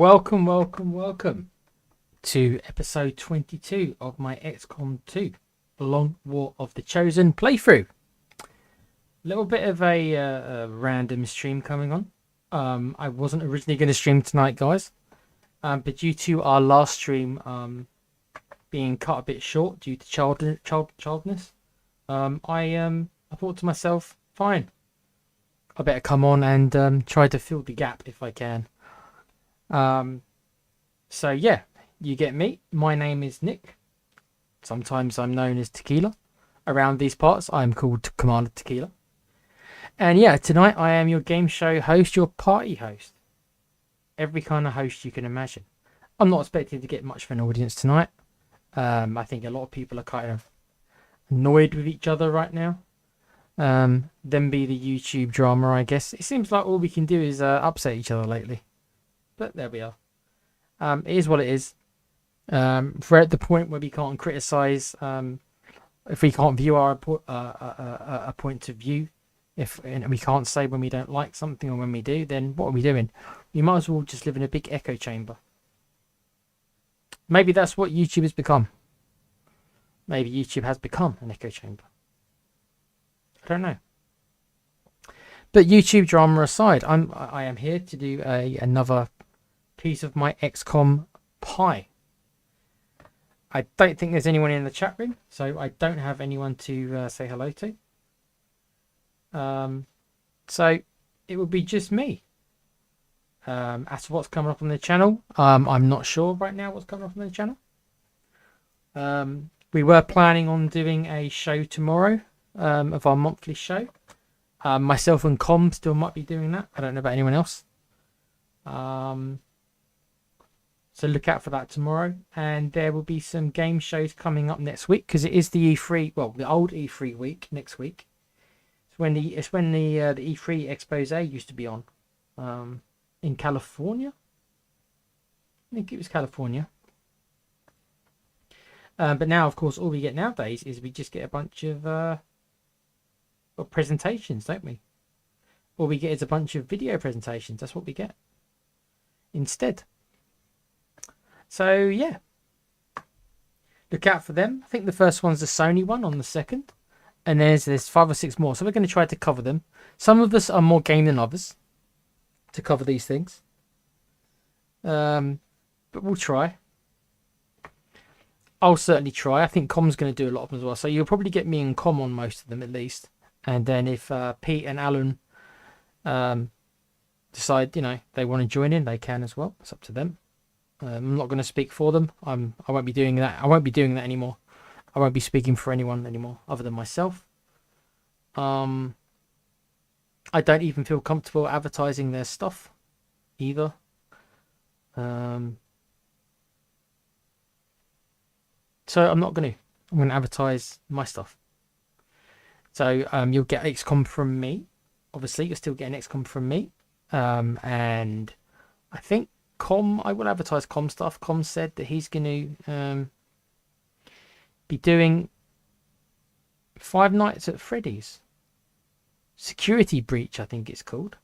Welcome to episode 22 of my XCOM2 The Long War of the Chosen playthrough. A little bit of a random stream coming on. I wasn't originally going to stream tonight, guys, but due to our last stream being cut a bit short due to childness, I thought to myself, fine, I better come on and try to fill the gap if I can. So yeah, you get me. My name is Nick. Sometimes I'm known as Tequila. Around these parts, I'm called Commander Tequila. And yeah, tonight I am your game show host, your party host. Every kind of host you can imagine. I'm not expecting to get much of an audience tonight. I think a lot of people are kind of annoyed with each other right now. Then be the YouTube drama, I guess. It seems like all we can do is upset each other lately. But there we are. It is what it is. We're at the point where we can't criticize. If we can't view our a point of view, if we can't say when we don't like something or when we do, then what are we doing? We might as well just live in a big echo chamber. Maybe that's what YouTube has become. Maybe YouTube has become an echo chamber. I don't know. But YouTube drama aside, I am here to do another piece of my XCOM pie. I don't think there's anyone in the chat room, so I don't have anyone to say hello to. So it would be just me. As to what's coming up on the channel, I'm not sure right now what's coming up on the channel. We were planning on doing a show tomorrow of our monthly show. Myself and Com still might be doing that. I don't know about anyone else. So look out for that tomorrow. And there will be some game shows coming up next week because it is the E3, well, the old E3 week next week. It's when the E3 expose used to be on in California. I think it was California. But now, of course, all we get nowadays is we just get a bunch of presentations, don't we? All we get is a bunch of video presentations. That's what we get instead. So yeah, look out for them. I think the first one's the Sony one on the 2nd, and there's 5 or 6 more. So we're going to try to cover them. Some of us are more game than others to cover these things, but we'll try. I'll certainly try. I think Com's going to do a lot of them as well. So you'll probably get me and Com on most of them at least. And then if Pete and Alan decide, they want to join in, they can as well. It's up to them. I'm not going to speak for them. I won't be doing that. I won't be doing that anymore. I won't be speaking for anyone anymore other than myself. I don't even feel comfortable advertising their stuff either. So I'm not going to. I'm going to advertise my stuff. So you'll get XCOM from me. Obviously, you're still getting XCOM from me. And I think I will advertise Com stuff. Com said that he's going to be doing Five Nights at Freddy's. Security Breach, I think it's called.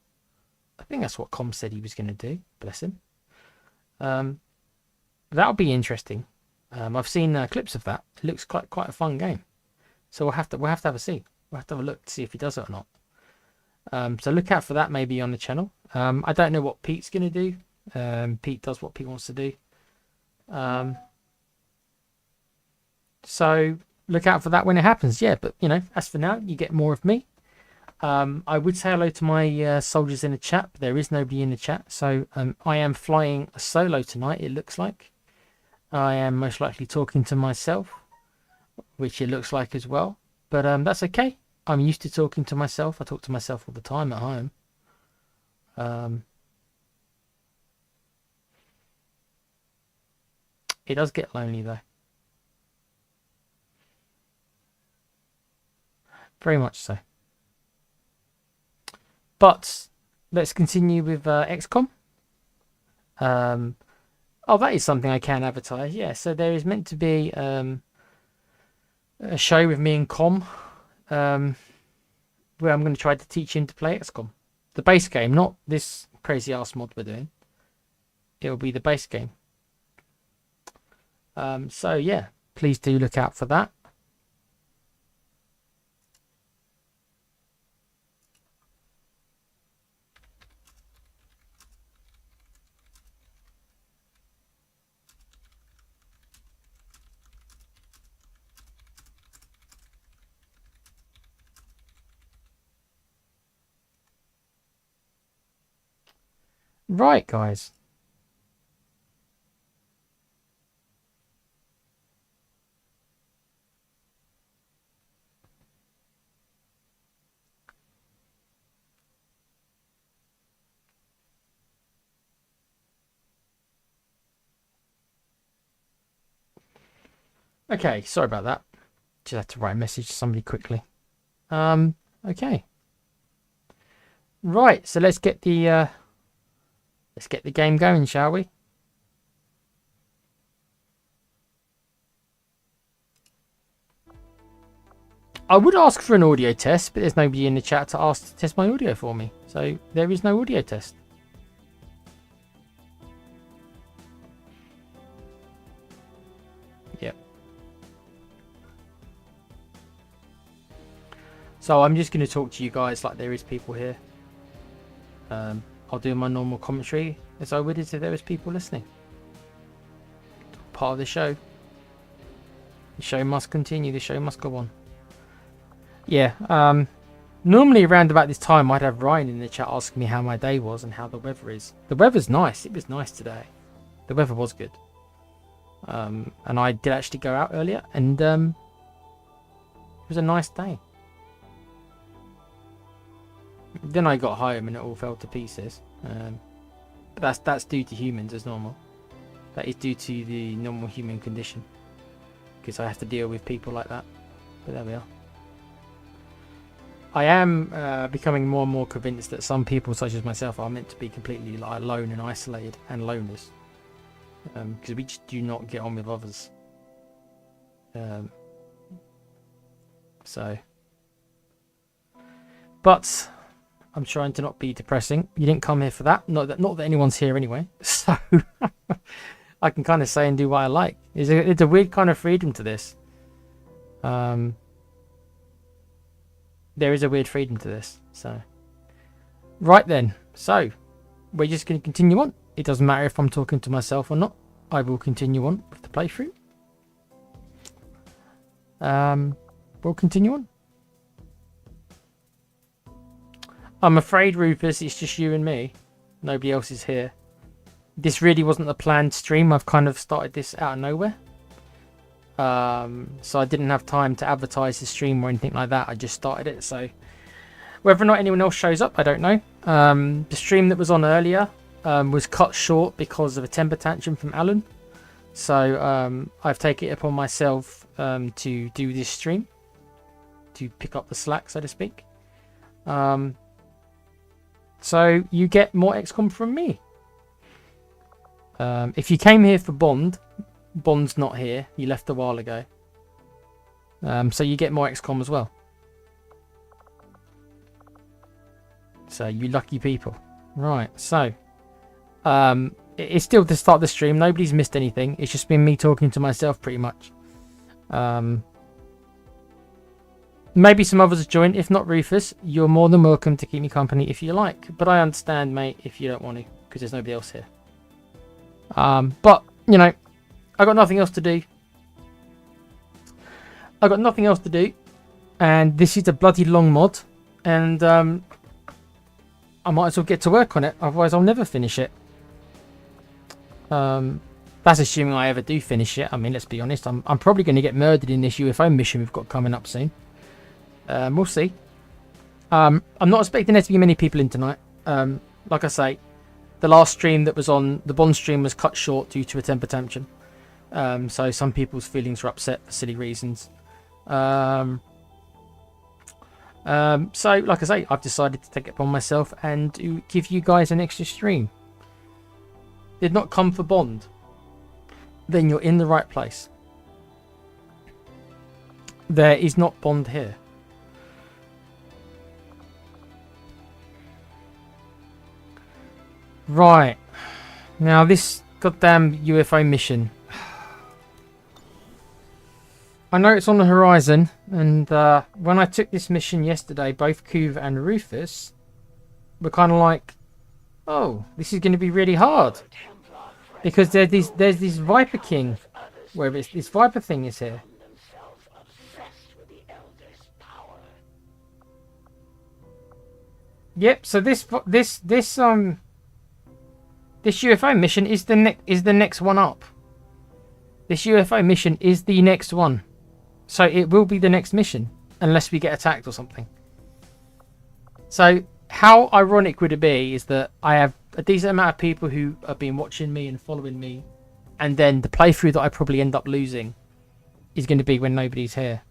I think that's what Com said he was going to do. Bless him. That'll be interesting. I've seen clips of that. It looks quite a fun game. So we'll have to have a see. We'll have to have a look to see if he does it or not. So look out for that maybe on the channel. I don't know what Pete's going to do. Pete does what Pete wants to do. So look out for that when it happens. Yeah, but as for now, you get more of me. I would say hello to my soldiers in the chat, but there is nobody in the chat. So I am flying solo tonight, it looks like. I am most likely talking to myself, which it looks like as well. But that's okay. I'm used to talking to myself. I talk to myself all the time at home. It does get lonely though. Very much so. But let's continue with XCOM. Oh, that is something I can advertise. Yeah, so there is meant to be a show with me and Com, where I'm going to try to teach him to play XCOM. The base game, not this crazy ass mod we're doing. it'll be the base game. So yeah, please do look out for that. Right, guys. Okay, sorry about that. Just had to write a message to somebody quickly. Okay. Right, so let's get the game going, shall we? I would ask for an audio test, but there's nobody in the chat to ask to test my audio for me. So there is no audio test. Yep. So I'm just going to talk to you guys like there is people here. I'll do my normal commentary as I would as if there was people listening. Part of the show. The show must continue. The show must go on. Yeah. Normally around about this time I'd have Ryan in the chat asking me how my day was and how the weather is. The weather's nice. It was nice today. The weather was good. And I did actually go out earlier, and it was a nice day. Then I got home and it all fell to pieces. But that's due to humans as normal. That is due to the normal human condition. Because I have to deal with people like that. But there we are. I am becoming more and more convinced that some people, such as myself, are meant to be completely alone and isolated and loners. Because we just do not get on with others. But I'm trying to not be depressing. You didn't come here for that. Not that anyone's here anyway. So I can kind of say and do what I like. It's a weird kind of freedom to this. There is a weird freedom to this. So right then. So we're just going to continue on. It doesn't matter if I'm talking to myself or not. I will continue on with the playthrough. We'll continue on. I'm afraid, Rufus, it's just you and me. Nobody else is here. This really wasn't a planned stream. I've kind of started this out of nowhere. So I didn't have time to advertise the stream or anything like that. I just started it. So whether or not anyone else shows up, I don't know. The stream that was on earlier was cut short because of a temper tantrum from Alan. So I've taken it upon myself to do this stream. To pick up the slack, so to speak. So you get more XCOM from me. If you came here for Bond, Bond's not here. You left a while ago. So you get more XCOM as well. So you lucky people. Right, so it's still the start of the stream. Nobody's missed anything. It's just been me talking to myself pretty much. Maybe some others have joined. If not, Rufus, you're more than welcome to keep me company if you like. But I understand, mate, if you don't want to, because there's nobody else here. But, you know, I got nothing else to do. And this is a bloody long mod. And I might as well get to work on it. Otherwise, I'll never finish it. That's assuming I ever do finish it. I mean, let's be honest. I'm probably going to get murdered in this UFO mission we've got coming up soon. We'll see. I'm not expecting there to be many people in tonight. Like I say, the last stream that was on, the Bond stream, was cut short due to a temper tantrum. So some people's feelings were upset for silly reasons. So, like I say, I've decided to take it upon myself and to give you guys an extra stream. Did not come for Bond. Then you're in the right place. There is not Bond here. Right. Now this goddamn UFO mission. I know it's on the horizon, and when I took this mission yesterday, both Kuva and Rufus were kind of like, "Oh, this is going to be really hard," because there's this Viper King, where this Viper thing is here. Yep. So this UFO mission is the next one up. This UFO mission is the next one. So it will be the next mission, unless we get attacked or something. So how ironic would it be is that I have a decent amount of people who have been watching me and following me, and then the playthrough that I probably end up losing is going to be when nobody's here.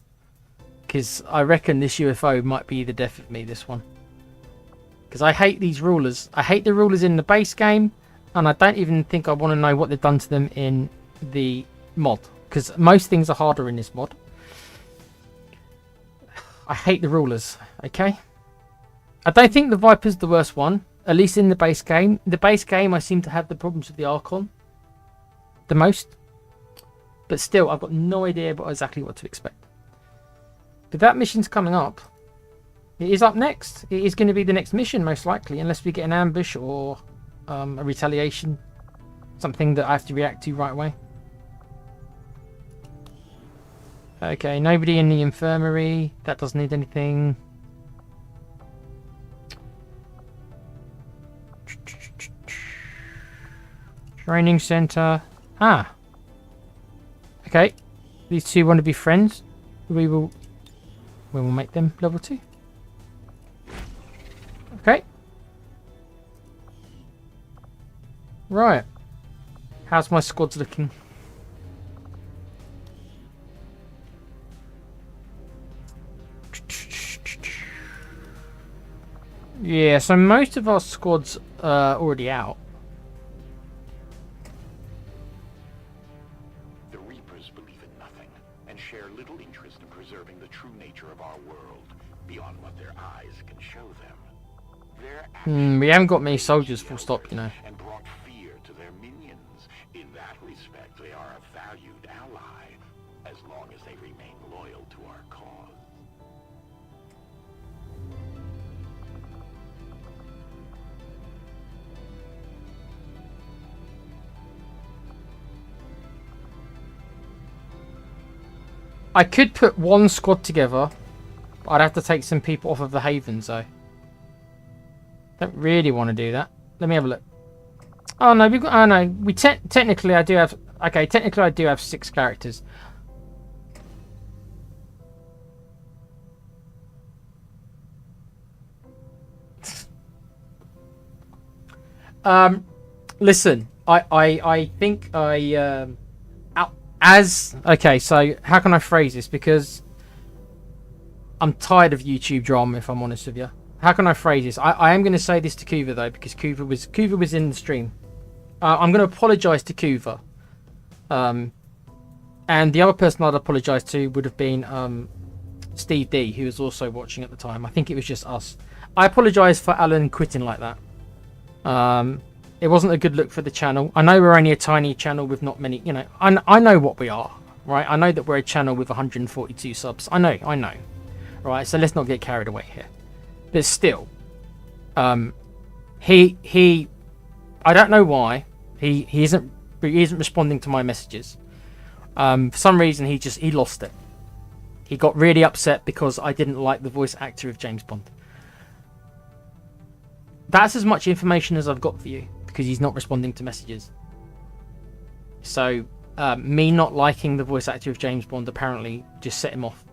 Because I reckon this UFO might be the death of me, this one. Because I hate these rulers. I hate the rulers in the base game, and I don't even think I want to know what they've done to them in the mod. Because most things are harder in this mod. I hate the rulers, okay? I don't think the Viper's the worst one, at least in the base game. The base game, I seem to have the problems with the Archon the most. But still, I've got no idea exactly what to expect. But that mission's coming up. It is up next. It is going to be the next mission, most likely, unless we get an ambush or a retaliation. Something that I have to react to right away. Okay, nobody in the infirmary. That doesn't need anything. Training center. Ah. Okay. These two want to be friends. We will make them level 2. Okay. Right. How's my squads looking? Yeah, so most of our squads are already out. The Reapers believe in nothing and share little interest in preserving the true nature of our world beyond what their eyes can show them. We haven't got many soldiers, full stop, you know. And brought fear to their minions. In that respect, they are a valued ally, as long as they remain loyal to our cause. I could put one squad together, but I'd have to take some people off of the Havens, though. Don't really want to do that. Let me have a look. Oh no, we've got. Oh no, we technically I do have. Okay, technically I do have 6 characters. Listen, I think okay, so how can I phrase this? Because I'm tired of YouTube drama, if I'm honest with you. How can I phrase this? I am going to say this to Kuva, though, because Kuva was in the stream. I'm going to apologise to Kuva. And the other person I'd apologise to would have been Steve D, who was also watching at the time. I think it was just us. I apologise for Alan quitting like that. It wasn't a good look for the channel. I know we're only a tiny channel with not many, you know. I know what we are, right? I know that we're a channel with 142 subs. I know. Right, so let's not get carried away here. But still, he I don't know why he isn't responding to my messages. For some reason he lost it. He got really upset because I didn't like the voice actor of James Bond. That's as much information as I've got for you, because he's not responding to messages. So me not liking the voice actor of James Bond apparently just set him off.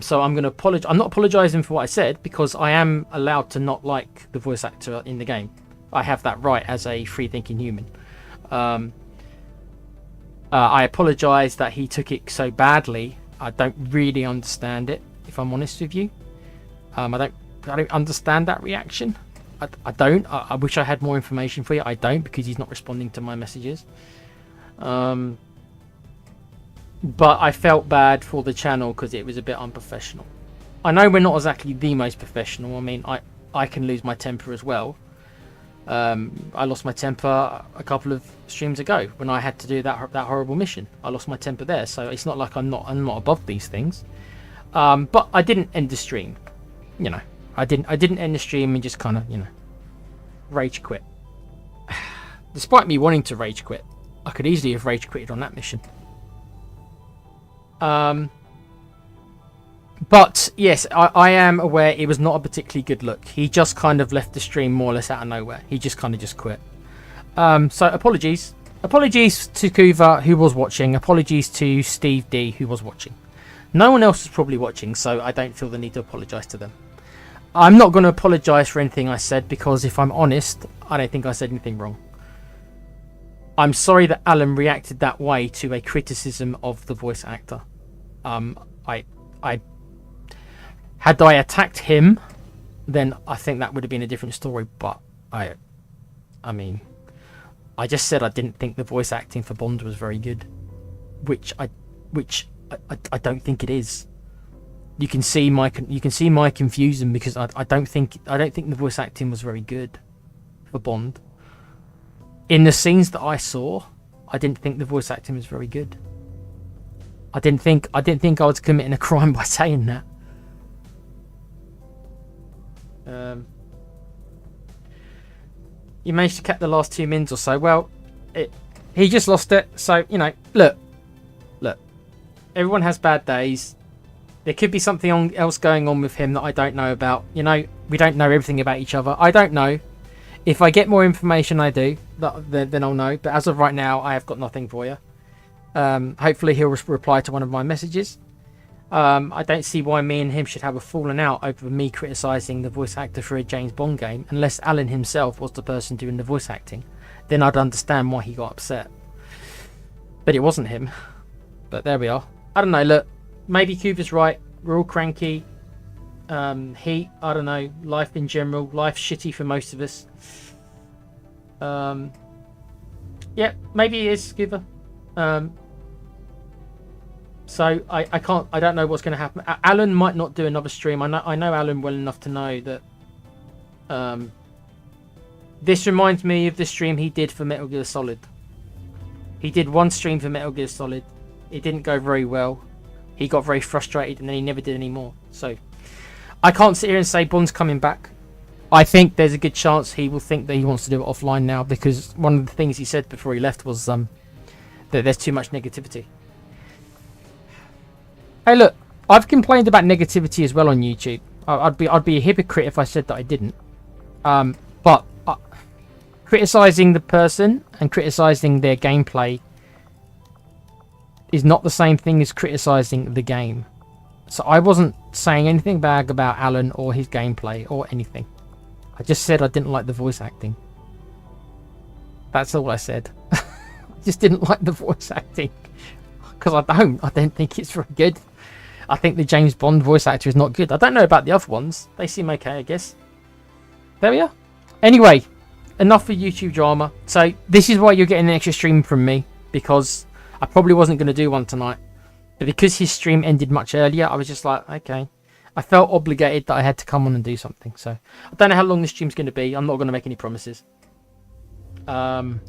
So I'm going to apologize. I'm not apologizing for what I said, because I am allowed to not like the voice actor in the game. I have that right as a free-thinking human. I apologize that he took it so badly. I don't really understand it, if I'm honest with you. I don't understand that reaction. I don't. I wish I had more information for you. I don't, because he's not responding to my messages. But I felt bad for the channel because it was a bit unprofessional. I know we're not exactly the most professional. I mean, I can lose my temper as well. I lost my temper a couple of streams ago when I had to do that horrible mission. I lost my temper there, so it's not like I'm not above these things. But I didn't end the stream. You know, I didn't end the stream and just kind of, you know, rage quit. Despite me wanting to rage quit, I could easily have rage quitted on that mission. But yes, I am aware it was not a particularly good look. He just kind of left the stream more or less out of nowhere. He just kind of just quit. So apologies. Apologies to Kuva, who was watching. Apologies to Steve D, who was watching. No one else was probably watching, so I don't feel the need to apologise to them. I'm not going to apologise for anything I said, because if I'm honest, I don't think I said anything wrong. I'm sorry that Alan reacted that way to a criticism of the voice actor. Had I attacked him, then I think that would have been a different story. But I mean, I just said I didn't think the voice acting for Bond was very good, which I don't think it is. You can see my confusion, because I don't think the voice acting was very good for Bond. In the scenes that I saw, I didn't think the voice acting was very good. I didn't think I was committing a crime by saying that. You managed to cap the last 2 mins or so. Well, he just lost it. So, you know, look. Everyone has bad days. There could be something else going on with him that I don't know about. You know, we don't know everything about each other. I don't know. If I get more information, I do. Then I'll know. But as of right now, I have got nothing for you. Hopefully he'll reply to one of my messages. I don't see why me and him should have a falling out over me criticising the voice actor for a James Bond game, unless Alan himself was the person doing the voice acting. Then I'd understand why he got upset. But it wasn't him. But there we are. I don't know, look. Maybe Kuva's right. We're all cranky. Heat, I don't know. Life in general. Life's shitty for most of us. Yeah, maybe it is, Kuva. So I don't know what's going to happen. Alan might not do another stream. I know Alan well enough to know that this reminds me of the stream he did for Metal Gear Solid. He did one stream for Metal Gear Solid. It didn't go very well. He got very frustrated and then he never did any more. So I can't sit here and say Bond's coming back. I think there's a good chance he will think that he wants to do it offline now, because one of the things he said before he left was that there's too much negativity. Hey, look, I've complained about negativity as well on YouTube. I'd be a hypocrite if I said that I didn't. But criticizing the person and criticizing their gameplay is not the same thing as criticizing the game. So I wasn't saying anything bad about Alan or his gameplay or anything. I just said I didn't like the voice acting. That's all I said. I just didn't like the voice acting. Because I don't think it's very good. I think the James Bond voice actor is not good. I don't know about the other ones. They seem okay, I guess. There we are. Anyway, enough for YouTube drama. So this is why you're getting an extra stream from me, because I probably wasn't going to do one tonight. But because his stream ended much earlier, I was just like, okay. I felt obligated that I had to come on and do something. So I don't know how long this stream's going to be. I'm not going to make any promises. I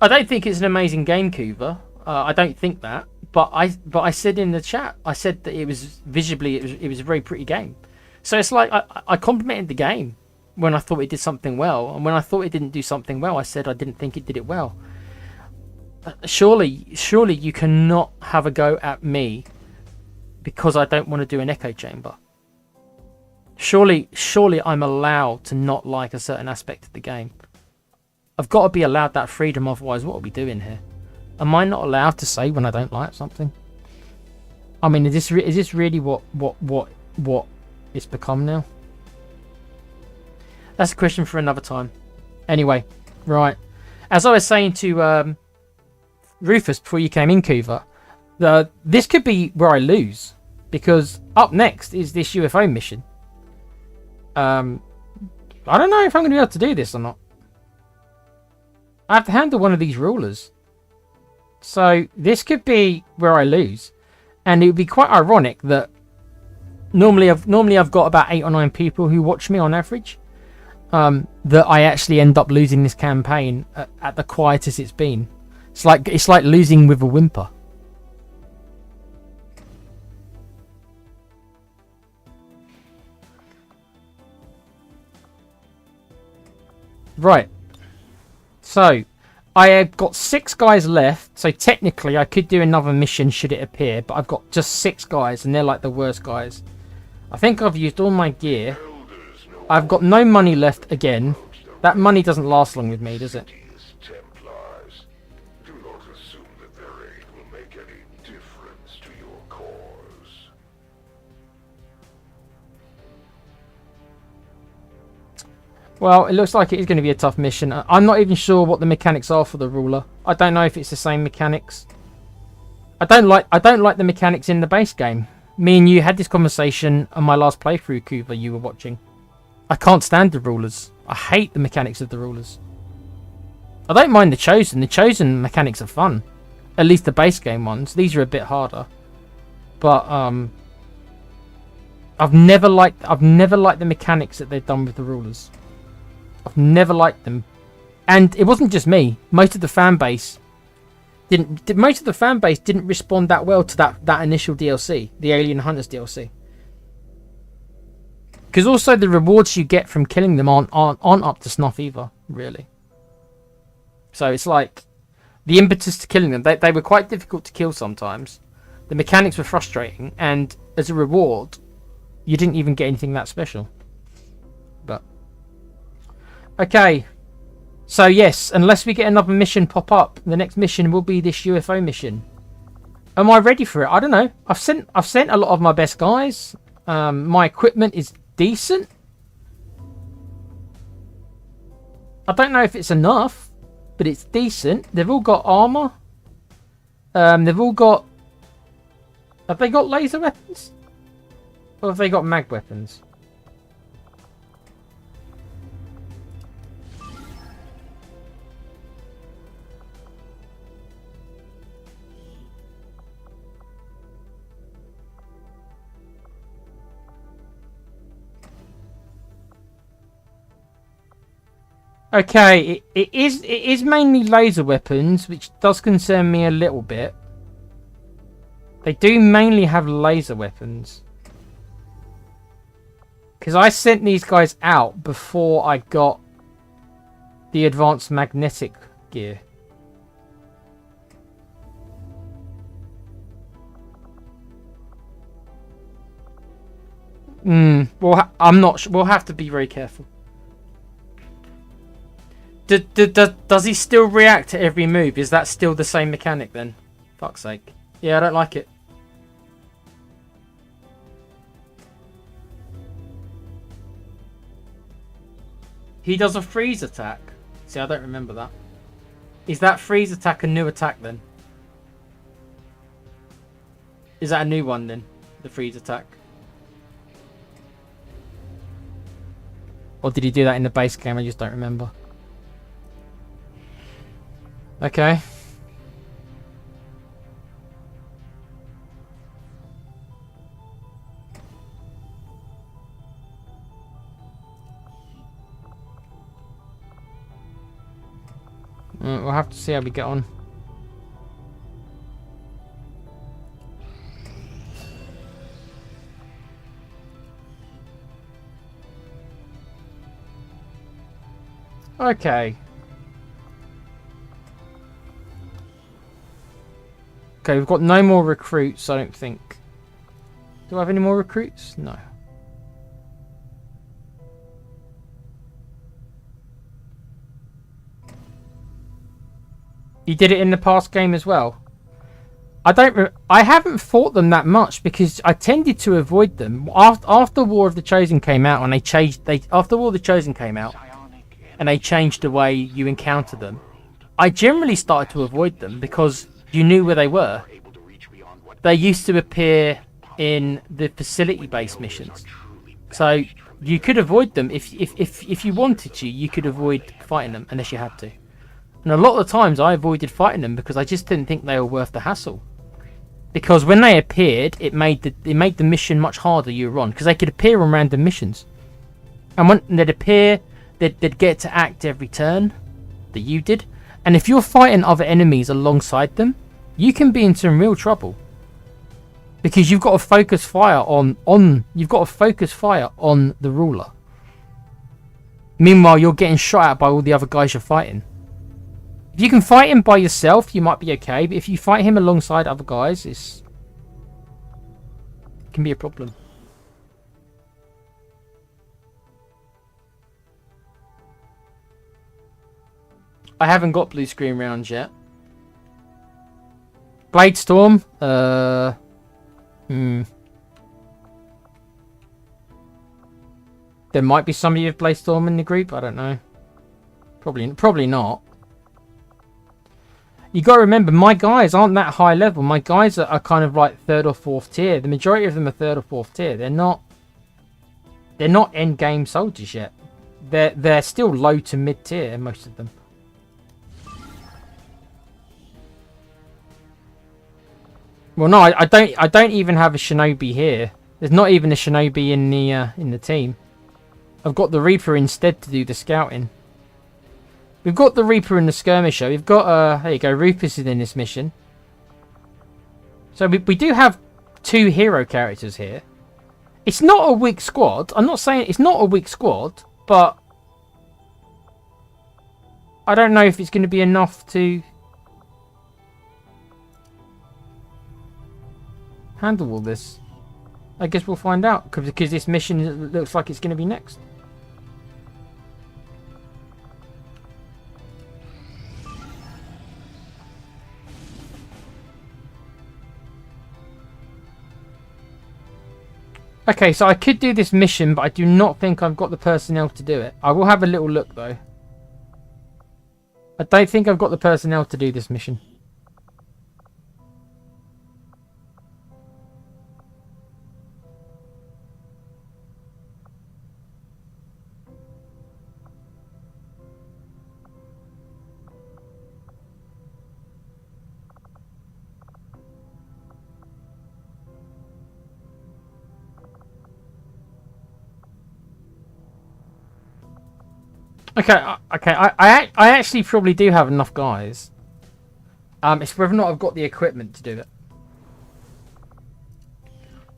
don't think it's an amazing game, Kuva. I don't think that. But I said in the chat, I said that it was visually, it was a very pretty game. So it's like I complimented the game when I thought it did something well, and when I thought it didn't do something well, I said I didn't think it did it well. Surely you cannot have a go at me because I don't want to do an echo chamber. Surely I'm allowed to not like a certain aspect of the game. I've got to be allowed that freedom, otherwise what are we doing here? Am I not allowed to say when I don't like something? I mean, is this really what it's become now? That's a question for another time. Anyway, right. As I was saying to Rufus before you came in, Kuva, this could be where I lose, because up next is this UFO mission. I don't know if I'm going to be able to do this or not. I have to handle one of these rulers. So this could be where I lose. And it would be quite ironic that Normally I've got about 8 or 9 people who watch me on average. That I actually end up losing this campaign at the quietest it's been. It's like losing with a whimper. Right. So, I have got 6 guys left. So technically, I could do another mission should it appear, but I've got just 6 guys, and they're like the worst guys. I think I've used all my gear. I've got no money left again. That money doesn't last long with me, does it? Templars. Do not assume that their aid will make any difference to your cause. Well, it looks like it is going to be a tough mission. I'm not even sure what the mechanics are for the ruler. I don't know if it's the same mechanics. I don't like the mechanics in the base game. Me and you had this conversation on my last playthrough, Kuva, you were watching. I can't stand the rulers. I hate the mechanics of the rulers. I don't mind the Chosen. The Chosen mechanics are fun. At least the base game ones. These are a bit harder. But I've never liked the mechanics that they've done with the rulers. I've never liked them. And it wasn't just me. Most of the fan base didn't respond that well to that initial DLC, the Alien Hunters DLC. Because also the rewards you get from killing them aren't up to snuff either, really. So it's like the impetus to killing them. They were quite difficult to kill sometimes. The mechanics were frustrating, and as a reward, you didn't even get anything that special. But okay. So yes, unless we get another mission pop up, the next mission will be this UFO mission. Am I ready for it? I don't know. I've sent a lot of my best guys. My equipment is decent. I don't know if it's enough, but it's decent. They've all got armor. They've all got... Have they got laser weapons? Or have they got mag weapons? Okay, it is mainly laser weapons, which does concern me a little bit. They do mainly have laser weapons. Because I sent these guys out before I got the advanced magnetic gear. Well, I'm not sure. We'll have to be very careful. Does he still react to every move? Is that still the same mechanic then? Fuck's sake. Yeah, I don't like it. He does a freeze attack. See, I don't remember that. Is that freeze attack a new attack then? Is that a new one then? The freeze attack? Or did he do that in the base game? I just don't remember. Okay. We'll have to see how we get on. Okay. Okay, we've got no more recruits, I don't think. Do I have any more recruits? No. You did it in the past game as well. I haven't fought them that much because I tended to avoid them after War of the Chosen came out, and after War of the Chosen came out and they changed the way you encounter them. I generally started to avoid them because you knew where they were. They used to appear in the facility-based missions, so you could avoid them if you wanted to. You could avoid fighting them unless you had to. And a lot of the times I avoided fighting them because I just didn't think they were worth the hassle. Because when they appeared, it made the mission much harder you were on, because they could appear on random missions, and when they'd appear, they'd get to act every turn that you did, and if you're fighting other enemies alongside them, you can be in some real trouble, because you've got to focus fire on the ruler. Meanwhile, you're getting shot at by all the other guys you're fighting. If you can fight him by yourself, you might be okay. But if you fight him alongside other guys, it can be a problem. I haven't got blue screen rounds yet. Blade Storm. There might be somebody with Blade Storm in the group. I don't know. Probably not. You got to remember, my guys aren't that high level. My guys are kind of like 3rd or 4th tier. The majority of them are 3rd or 4th tier. They're not end game soldiers yet. They're still low to mid tier, most of them. Well, no, I don't even have a shinobi here. There's not even a shinobi in the team. I've got the Reaper instead to do the scouting. We've got the Reaper and the Skirmisher. We've got, there you go, Rufus is in this mission. So we do have 2 hero characters here. It's not a weak squad. I'm not saying it's not a weak squad, but I don't know if it's going to be enough to handle all this. I guess we'll find out, because this mission looks like it's going to be next. Okay, so I could do this mission, but I do not think I've got the personnel to do it. I will have a little look, though. I don't think I've got the personnel to do this mission. Okay, I actually probably do have enough guys. It's whether or not I've got the equipment to do it.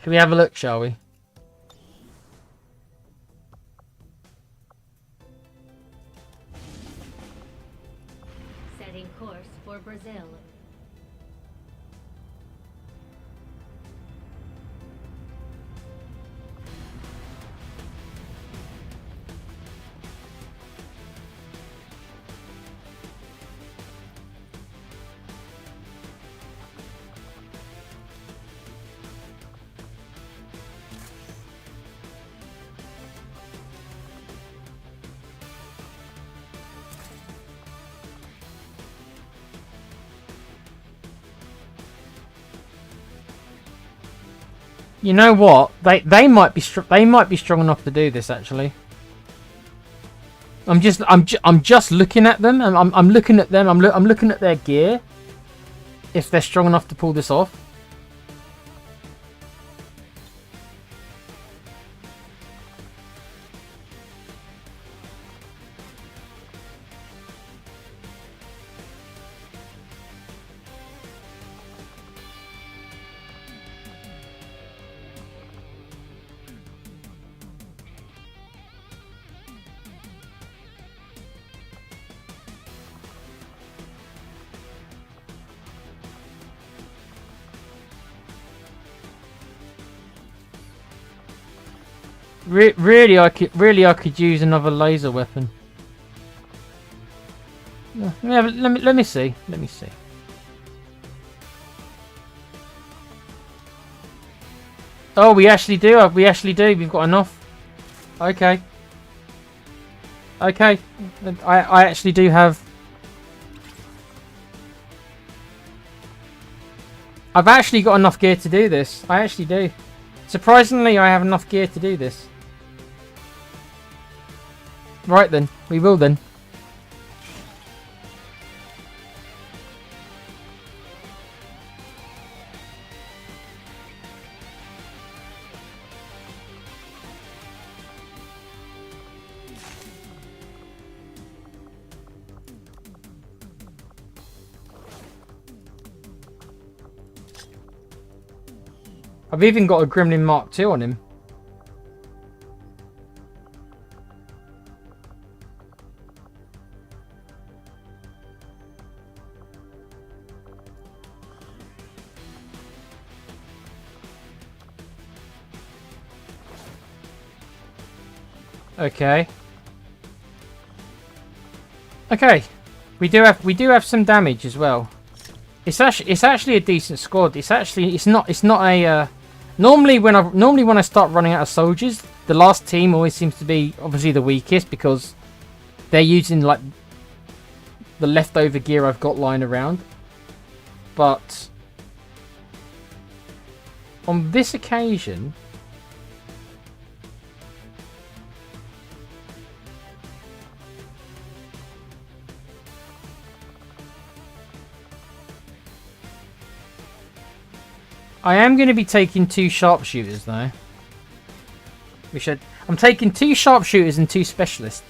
Shall we have a look, shall we? Setting course for Brazil. You know what? They might be strong enough to do this, actually. I'm just looking at them, and I'm looking at them. I'm looking at their gear. If they're strong enough to pull this off. Really, I could use another laser weapon. Let me see. Oh, we actually do. We've got enough. Okay. I actually do have. I've actually got enough gear to do this. I actually do. Surprisingly, I have enough gear to do this. Right then, we will then. I've even got a Gremlin Mark II on him. Okay. Okay. We do have some damage as well. It's actually a decent squad. It's not a normally when I start running out of soldiers, the last team always seems to be obviously the weakest because they're using like the leftover gear I've got lying around. But on this occasion, I am going to be taking 2 sharpshooters though. I'm taking 2 sharpshooters and 2 specialists.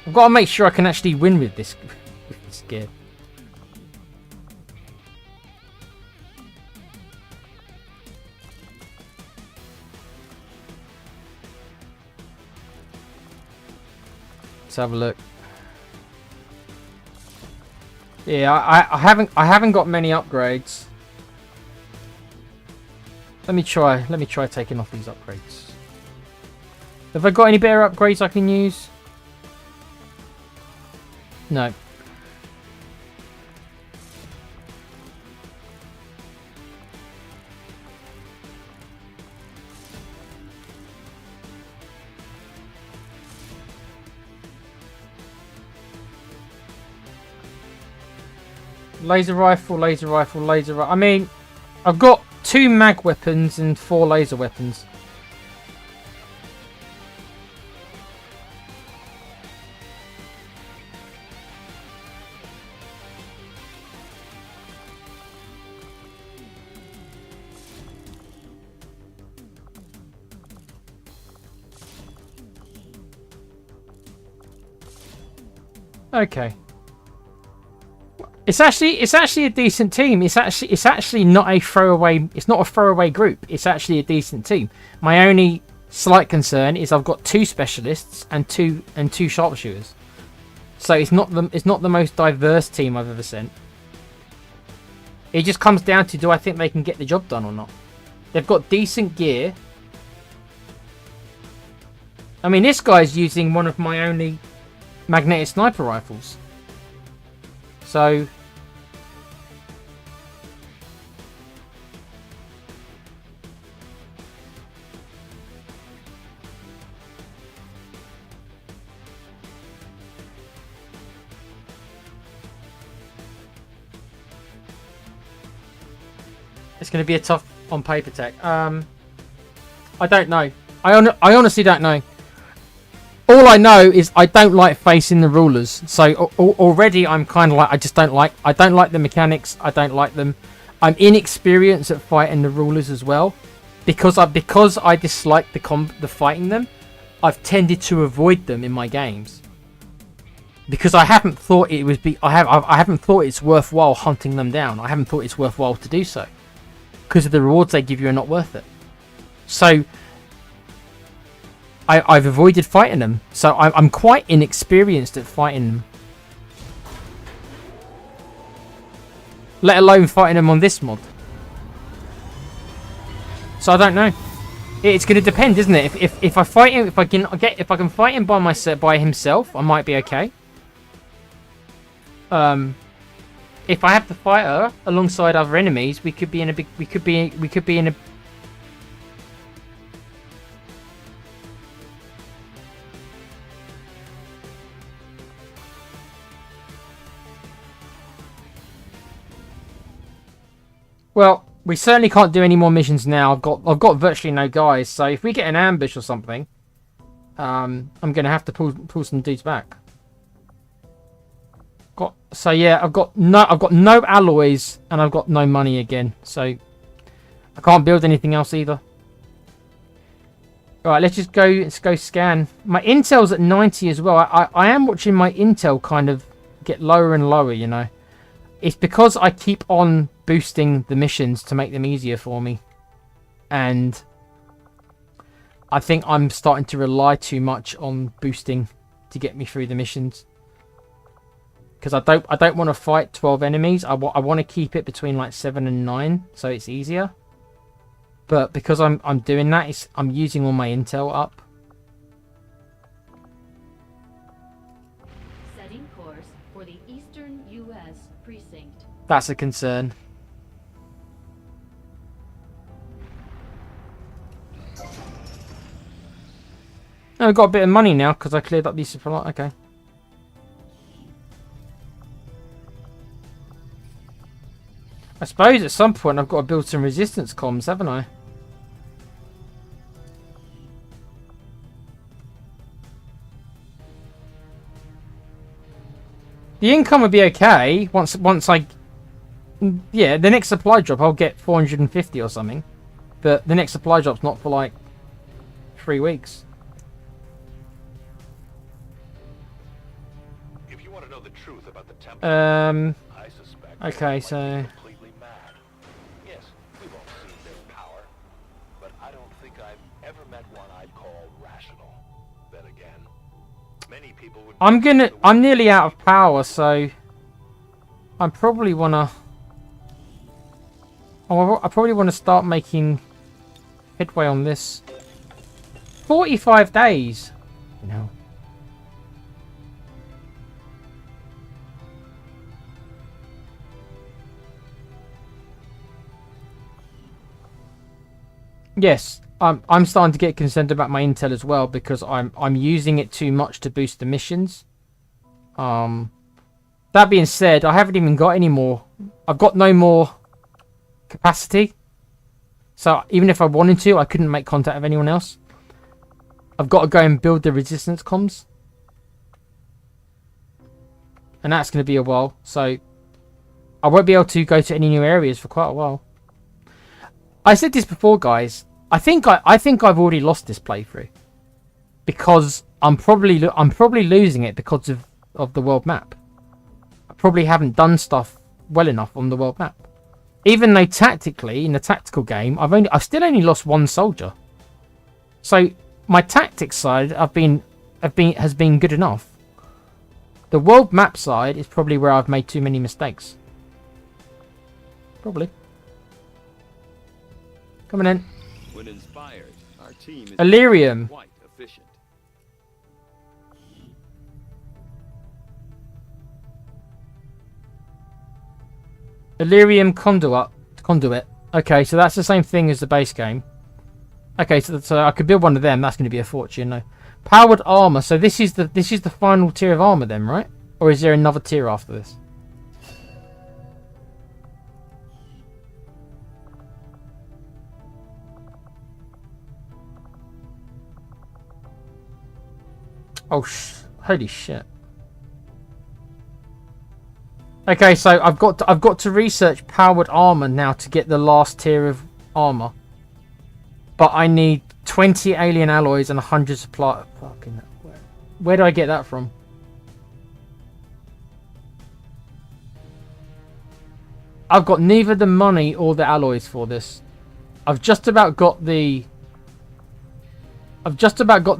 I've got to make sure I can actually win with this gear. Let's have a look. Yeah, I haven't got many upgrades. Let me try taking off these upgrades. Have I got any better upgrades I can use? No. Laser rifle, laser rifle, laser rifle. I mean, I've got 2 mag weapons and 4 laser weapons. Okay. It's actually a decent team. It's actually not a throwaway. It's not a throwaway group. It's actually a decent team. My only slight concern is I've got 2 specialists and two sharpshooters. So it's not the most diverse team I've ever sent. It just comes down to, do I think they can get the job done or not? They've got decent gear. I mean, this guy's using one of my only magnetic sniper rifles. So it's going to be a tough on paper tech. I don't know. I honestly don't know. All I know is I don't like facing the rulers. So already I'm kind of like, I don't like the mechanics. I don't like them. I'm inexperienced at fighting the rulers as well, because I dislike the fighting them. I've tended to avoid them in my games because I haven't thought I haven't thought it's worthwhile hunting them down. I haven't thought it's worthwhile to do so because of the rewards they give you are not worth it. So I've avoided fighting them, so I'm quite inexperienced at fighting them. Let alone fighting them on this mod. So I don't know. It's going to depend, isn't it? If I fight him, if I can fight him by himself, I might be okay. If I have to fight her alongside other enemies, we could be in a Well, we certainly can't do any more missions now. I've got virtually no guys, so if we get an ambush or something, I'm gonna have to pull some dudes back. I've got no alloys and I've got no money again, so I can't build anything else either. Alright, let's go scan. My intel's at 90 as well. I am watching my intel kind of get lower and lower, you know. It's because I keep on boosting the missions to make them easier for me. And I think I'm starting to rely too much on boosting to get me through the missions. Because I don't want to fight 12 enemies. I want to keep it between like 7 and 9, so it's easier. But because I'm doing that, I'm using all my intel up. Setting course for the Eastern U.S. precinct. That's a concern. Oh, I've got a bit of money now because I cleared up these supply. Okay. I suppose at some point I've got to build some resistance comms, haven't I? The income would be okay once I... Yeah, the next supply drop I'll get 450 or something. But the next supply drop's not for like 3 weeks. If you want to know the truth about the temple, I suspect Okay, so... completely mad. Yes, we've all seen their power, but I don't think I've ever met one I'd call rational. Then again, many people would... I'm nearly out of power, so I probably wanna... Oh, I probably want to start making headway on this. 45 days. No. Yes, I'm starting to get concerned about my intel as well because I'm using it too much to boost the missions. That being said, I haven't even got any more. I've got no more capacity. So even if I wanted to, I couldn't make contact with anyone else. I've got to go and build the resistance comms. And that's going to be a while. So I won't be able to go to any new areas for quite a while. I said this before, guys. I think I've already lost this playthrough because I'm probably losing it because of the world map. I probably haven't done stuff well enough on the world map. Even though tactically in the tactical game, I've still only lost 1 soldier. So my tactics side has been good enough. The world map side is probably where I've made too many mistakes. Probably. Coming in. When inspired, our team is Illyrium. quite efficient. Illyrium conduit. Okay, so that's the same thing as the base game. Okay, so I could build one of them. That's going to be a fortune, no. Powered armor. So this is the final tier of armor then, right? Or is there another tier after this? Oh, holy shit. Okay, so I've got to research powered armor now to get the last tier of armor. But I need 20 alien alloys and 100 supply. Fucking hell. Where do I get that from? I've got neither the money or the alloys for this. I've just about got the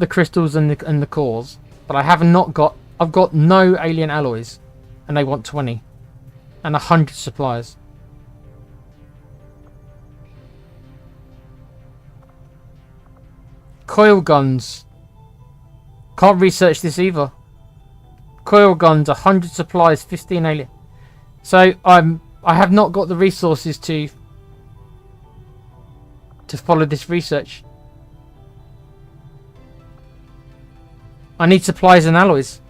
crystals and the cores, but I've got no alien alloys, and they want 20 and 100 supplies. Coil guns. Can't research this either. Coil guns, 100 supplies, 15 alien. So I have not got the resources to follow this research. I need supplies and alloys.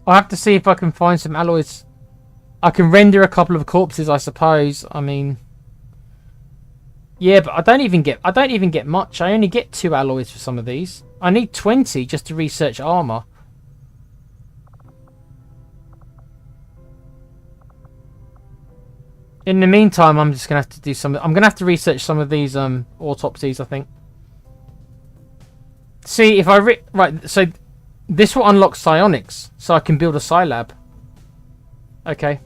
I'll have to see if I can find some alloys. I can render a couple of corpses, I suppose. I mean, yeah, but I don't even get much. I only get 2 alloys for some of these. I need 20 just to research armor. In the meantime, I'm just gonna have to do some. I'm gonna have to research some of these autopsies. I think. See if I right. So this will unlock psionics, so I can build a Scilab. Okay.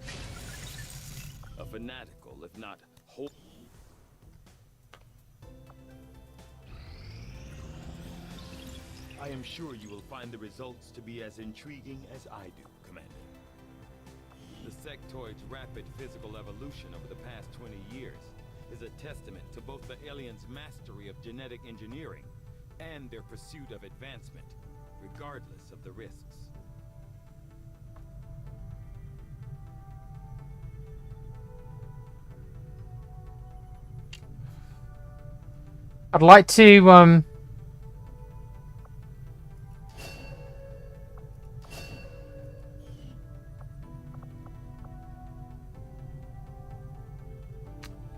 A fanatical, if not whole. I am sure you will find the results to be as intriguing as I do, Commander. The sectoid's rapid physical evolution over the past 20 years is a testament to both the aliens' mastery of genetic engineering and their pursuit of advancement, regardless of the risks. I'd like to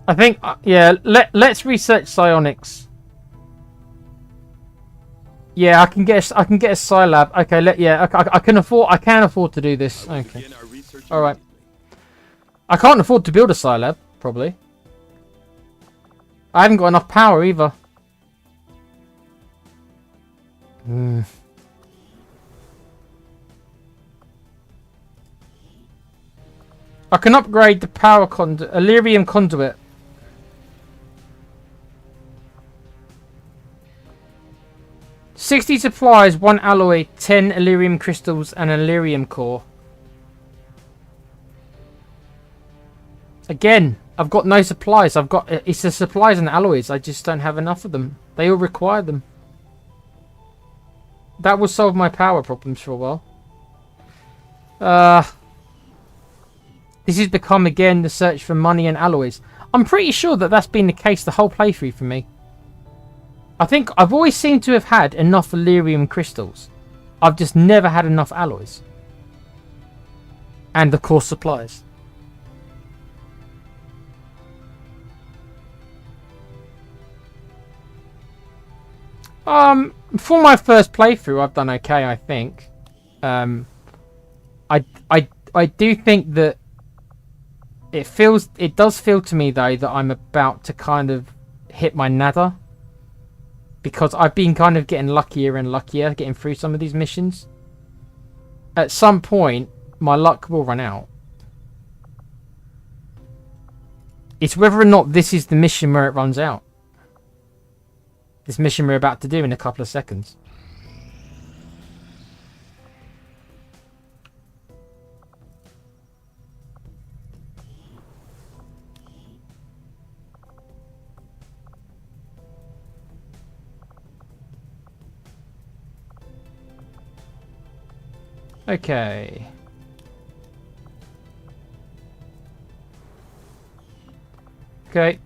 I think yeah, let's research psionics. Yeah, I can get a Scilab. Okay, I can afford to do this. Okay. All right. I can't afford to build a Scilab, probably. I haven't got enough power either. I can upgrade the power conduit, Illyrium conduit. $60 supplies, 1 alloy, 10 Illyrium crystals, and an Illyrium core. Again, I've got no supplies. It's the supplies and alloys. I just don't have enough of them. They all require them. That will solve my power problems for a while. This has become again the search for money and alloys. I'm pretty sure that that's been the case the whole playthrough for me. I think I've always seemed to have had enough Illyrium crystals. I've just never had enough alloys. And of course supplies. For my first playthrough, I've done okay, I think. I do think that it does feel to me though that I'm about to kind of hit my nether, because I've been kind of getting luckier and luckier getting through some of these missions. At some point, my luck will run out. It's whether or not this is the mission where it runs out. This mission we're about to do in a couple of seconds. Okay. Okay.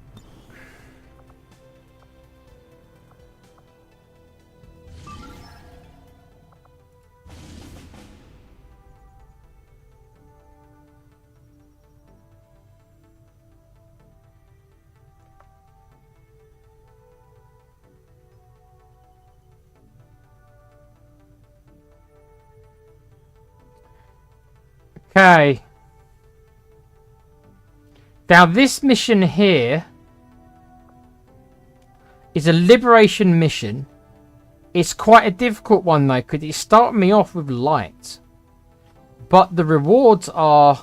Okay. Now this mission here is a liberation mission. It's quite a difficult one though, because it started me off with light. But the rewards are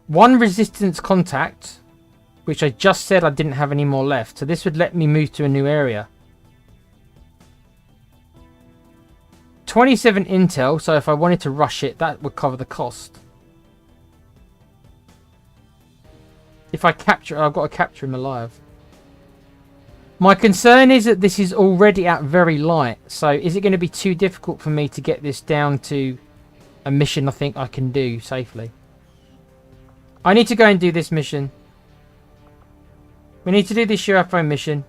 1 resistance contact, which I just said I didn't have any more left. So this would let me move to a new area. 27 intel, so if I wanted to rush it, that would cover the cost. If I capture, I've got to capture him alive. My concern is that this is already at very light, so is it going to be too difficult for me to get this down to a mission I think I can do safely? I need to go and do this mission. We need to do this UFO mission.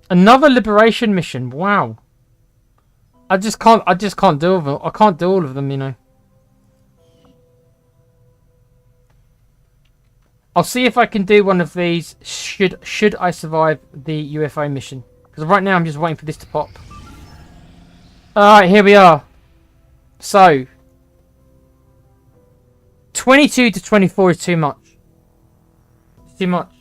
Another liberation mission. Wow. I just can't do them. I can't do all of them, you know. I'll see if I can do one of these should I survive the UFO mission. Because right now I'm just waiting for this to pop. Alright, here we are. So 22 to 24 is too much. It's too much.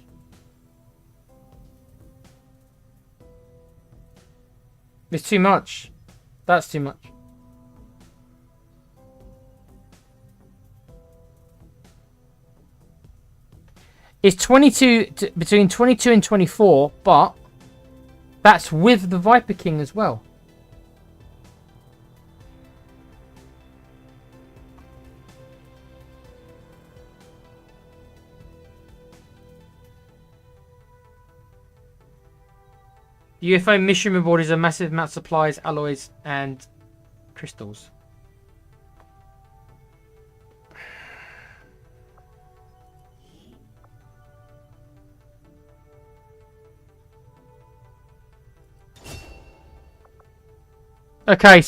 It's too much. That's too much. It's 22 between 22 and 24, but that's with the Viper King as well. The UFO mission reward is a massive amount of supplies, alloys, and crystals. Okay,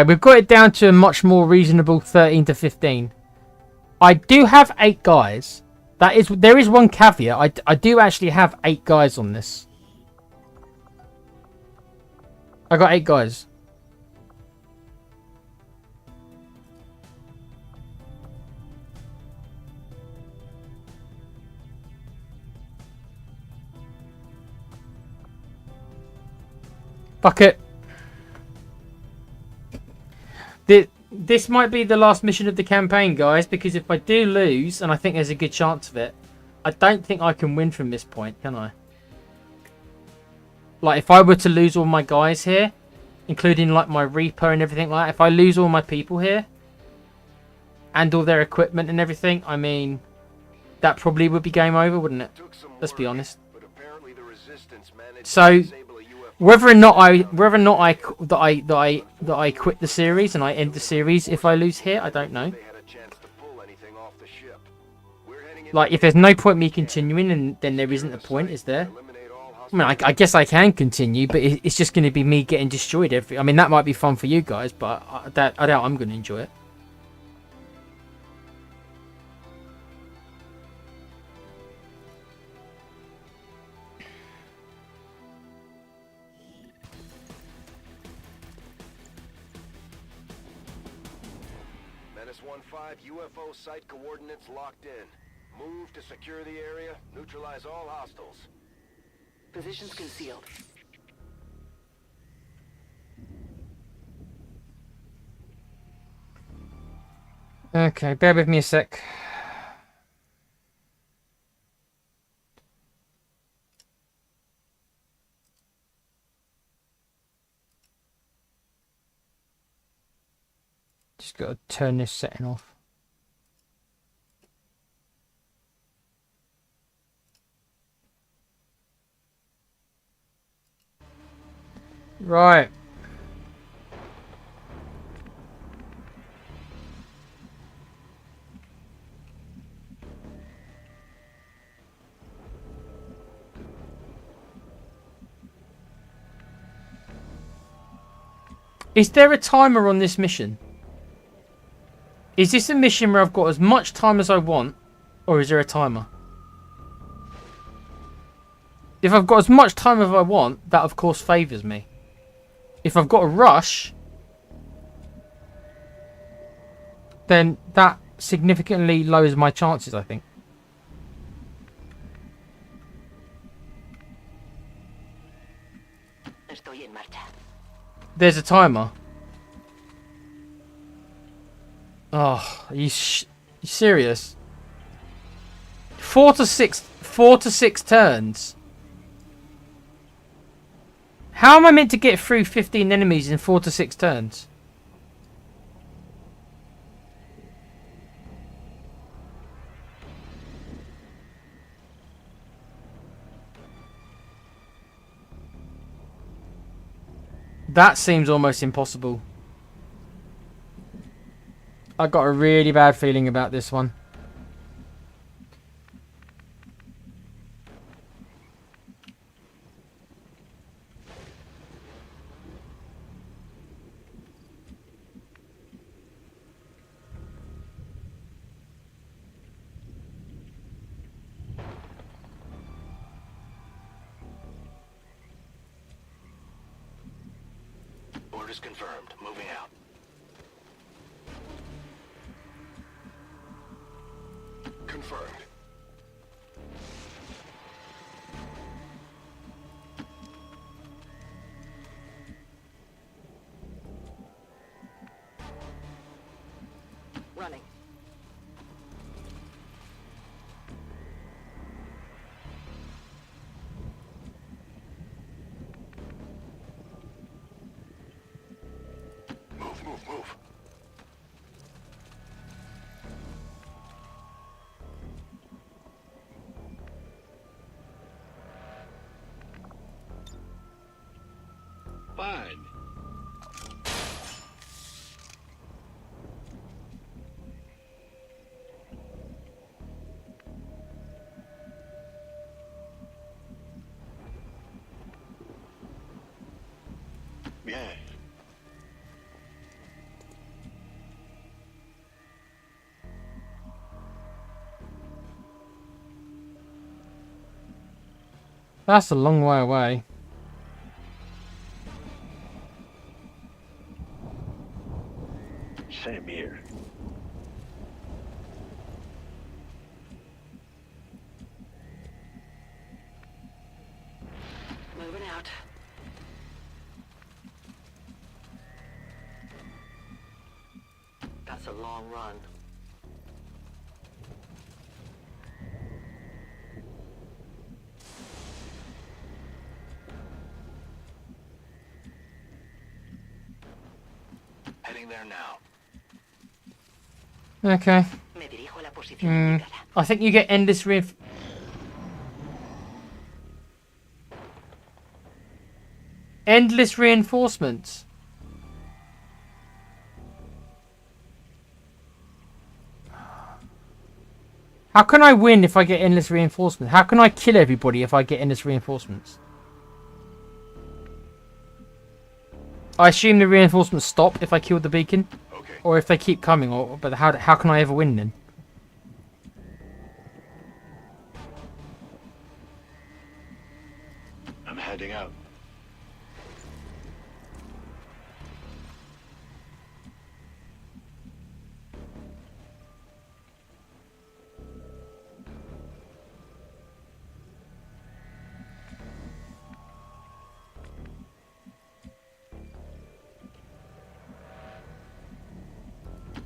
we've got it down to a much more reasonable 13 to 15. I do have 8 guys. There is one caveat. I do actually have 8 guys on this. I got 8 guys. Fuck it. This might be the last mission of the campaign, guys, because if I do lose, and I think there's a good chance of it, I don't think I can win from this point, can I? Like, if I were to lose all my guys here, including, like, my Reaper and everything like that, if I lose all my people here, and all their equipment and everything, I mean, that probably would be game over, wouldn't it? Let's be honest. So, whether or not I quit the series and I end the series if I lose here, I don't know. Like, if there's no point me continuing, and then there isn't a point, is there? I mean, I guess I can continue, but it's just going to be me getting destroyed I mean, that might be fun for you guys, but I doubt I'm going to enjoy it. Menace 1-5, UFO site coordinates locked in. Move to secure the area, neutralize all hostiles. Positions concealed. Okay, bear with me a sec. Just got to turn this setting off. Right. Is there a timer on this mission? Is this a mission where I've got as much time as I want, or is there a timer? If I've got as much time as I want, that of course favours me. If I've got a rush, then that significantly lowers my chances, I think. There's a timer. Oh, are you serious? 4 to 6 turns. How am I meant to get through 15 enemies in 4 to 6 turns? That seems almost impossible. I got a really bad feeling about this one. Orders confirmed. Moving out. Confirmed. Running. Move, move, move. Fine. Bien. That's a long way away. Same here. Moving out. That's a long run. Heading there now. Okay. Me dirijo a la posición indicada. I think you get endless endless reinforcements. How can I win if I get endless reinforcements? How can I kill everybody if I get endless reinforcements? I assume the reinforcements stop if I kill the beacon, Okay. or if they keep coming. But how can I ever win then? I'm heading out.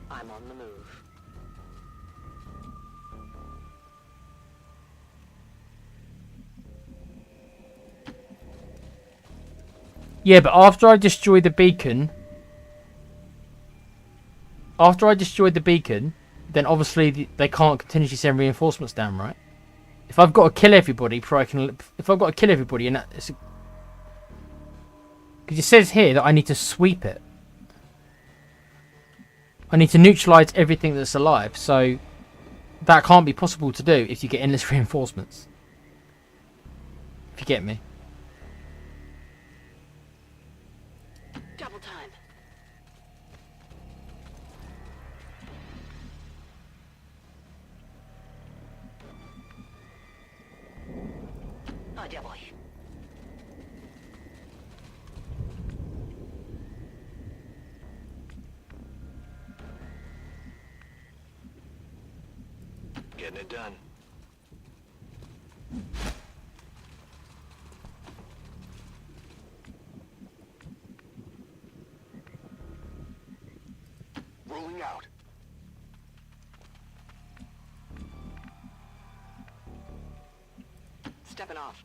I'm on the move. Yeah, but after I destroy the beacon, then obviously they can't continuously send reinforcements down, right? If I've got to kill everybody, and that's because it says here that I need to sweep it. I need to neutralize everything that's alive, so that can't be possible to do if you get endless reinforcements. If you get me. Double time. Allá voy. Getting it done. Rolling out. Stepping off.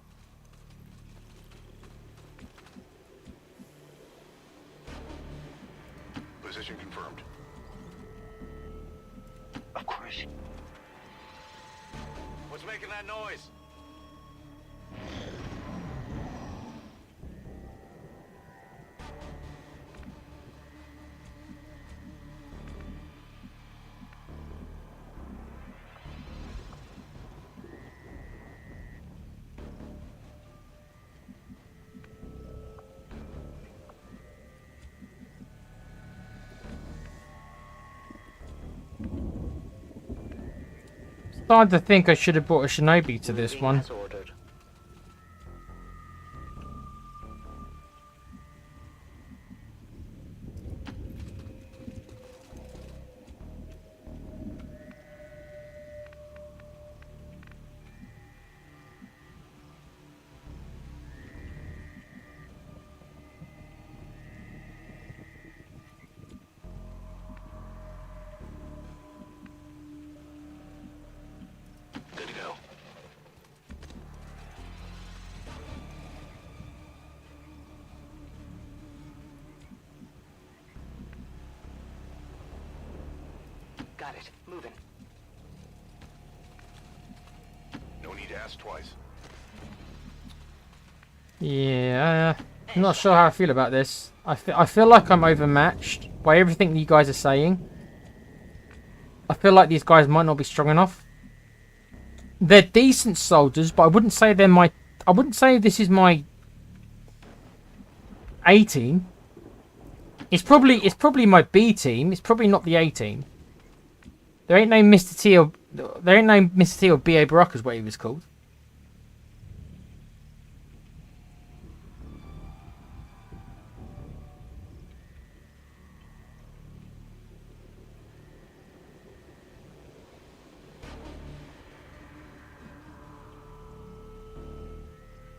Position confirmed. Of course. What's making that noise? Starting to think I should have brought a shinobi to this Moving one. as ordered. Got it. Moving. No need to ask twice. Yeah, I'm not sure how I feel about this. I feel like I'm overmatched by everything you guys are saying. I feel like these guys might not be strong enough. They're decent soldiers, but I wouldn't say they're my... I wouldn't say this is my A team. It's probably my B team. It's probably not the A team. There ain't no Mr. T or B.A. Baraka's what he was called.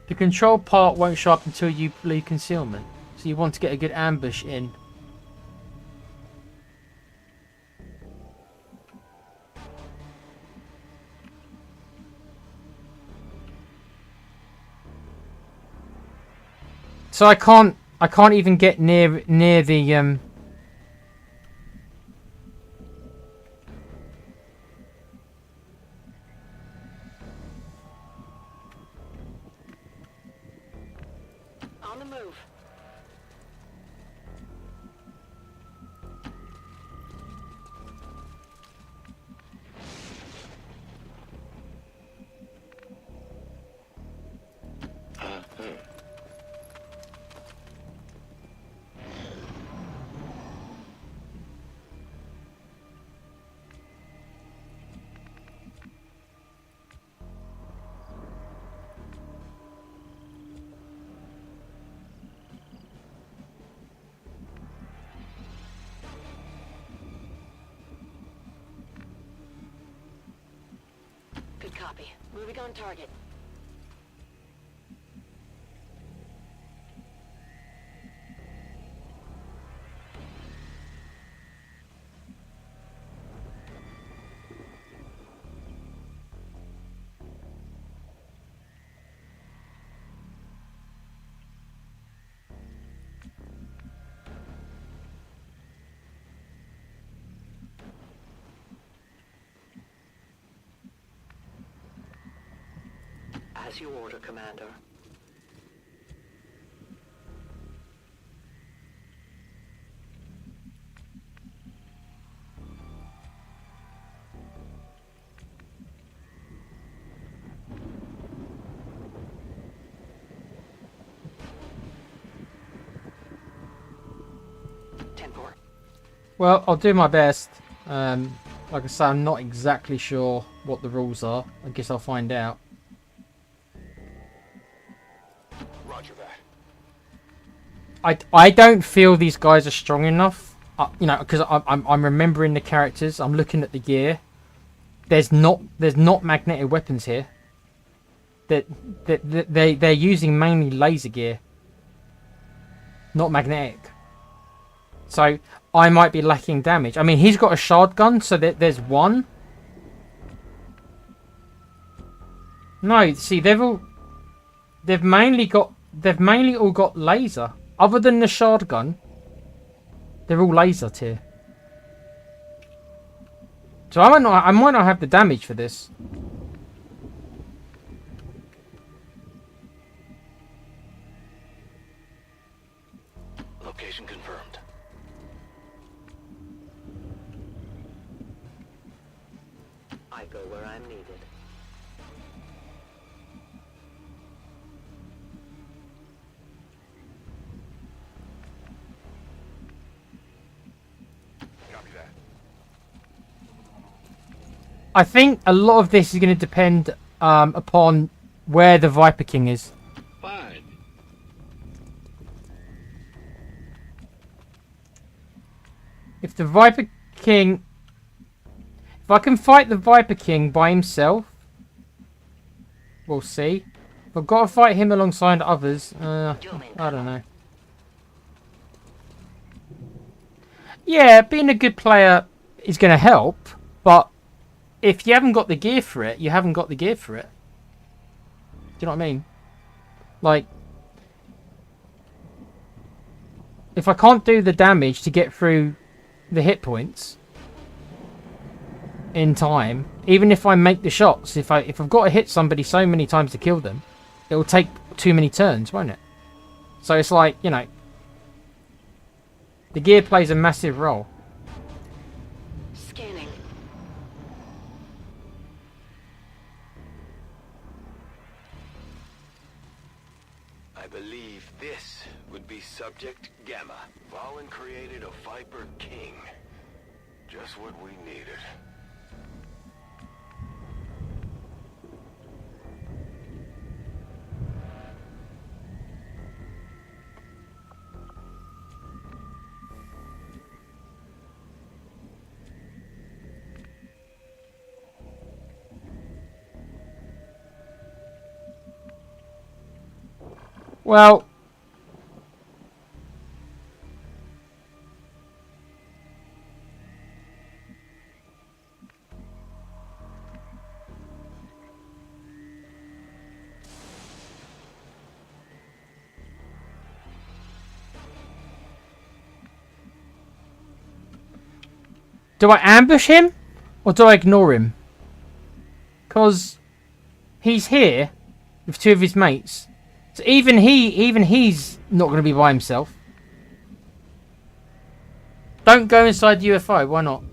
The control part won't show up until you leave concealment, so you want to get a good ambush in. So I can't even get near the On the move. Good copy. Moving on target. As you order, Commander. Well, I'll do my best. Like I say, I'm not exactly sure what the rules are. I guess I'll find out. Roger that. I don't feel these guys are strong enough. You know, because I'm remembering the characters. I'm looking at the gear. There's not magnetic weapons here. They're using mainly laser gear, not magnetic. So I might be lacking damage. I mean, he's got a shard gun, so there's one. No, see, they've mainly all got laser. Other than the shard gun, they're all lasered here. So I might not have the damage for this. Location confirmed. I go where I'm needed. Copy that. I think a lot of this is going to depend upon where the Viper King is. Fine. If the Viper King... If I can fight the Viper King by himself, we'll see. If I've got to fight him alongside others, I don't know. Yeah, being a good player is going to help, but if you haven't got the gear for it, you haven't got the gear for it. Do you know what I mean? Like, if I can't do the damage to get through the hit points, in time, even if I make the shots, if I've got to hit somebody so many times to kill them, it will take too many turns, won't it? So it's like, you know, the gear plays a massive role. Scanning. I believe this would be Subject Gamma. Valen created a Viper King. Just what we needed. Well, do I ambush him or do I ignore him? Because he's here with two of his mates. So even he's not going to be by himself. Don't go inside the UFO. Why not?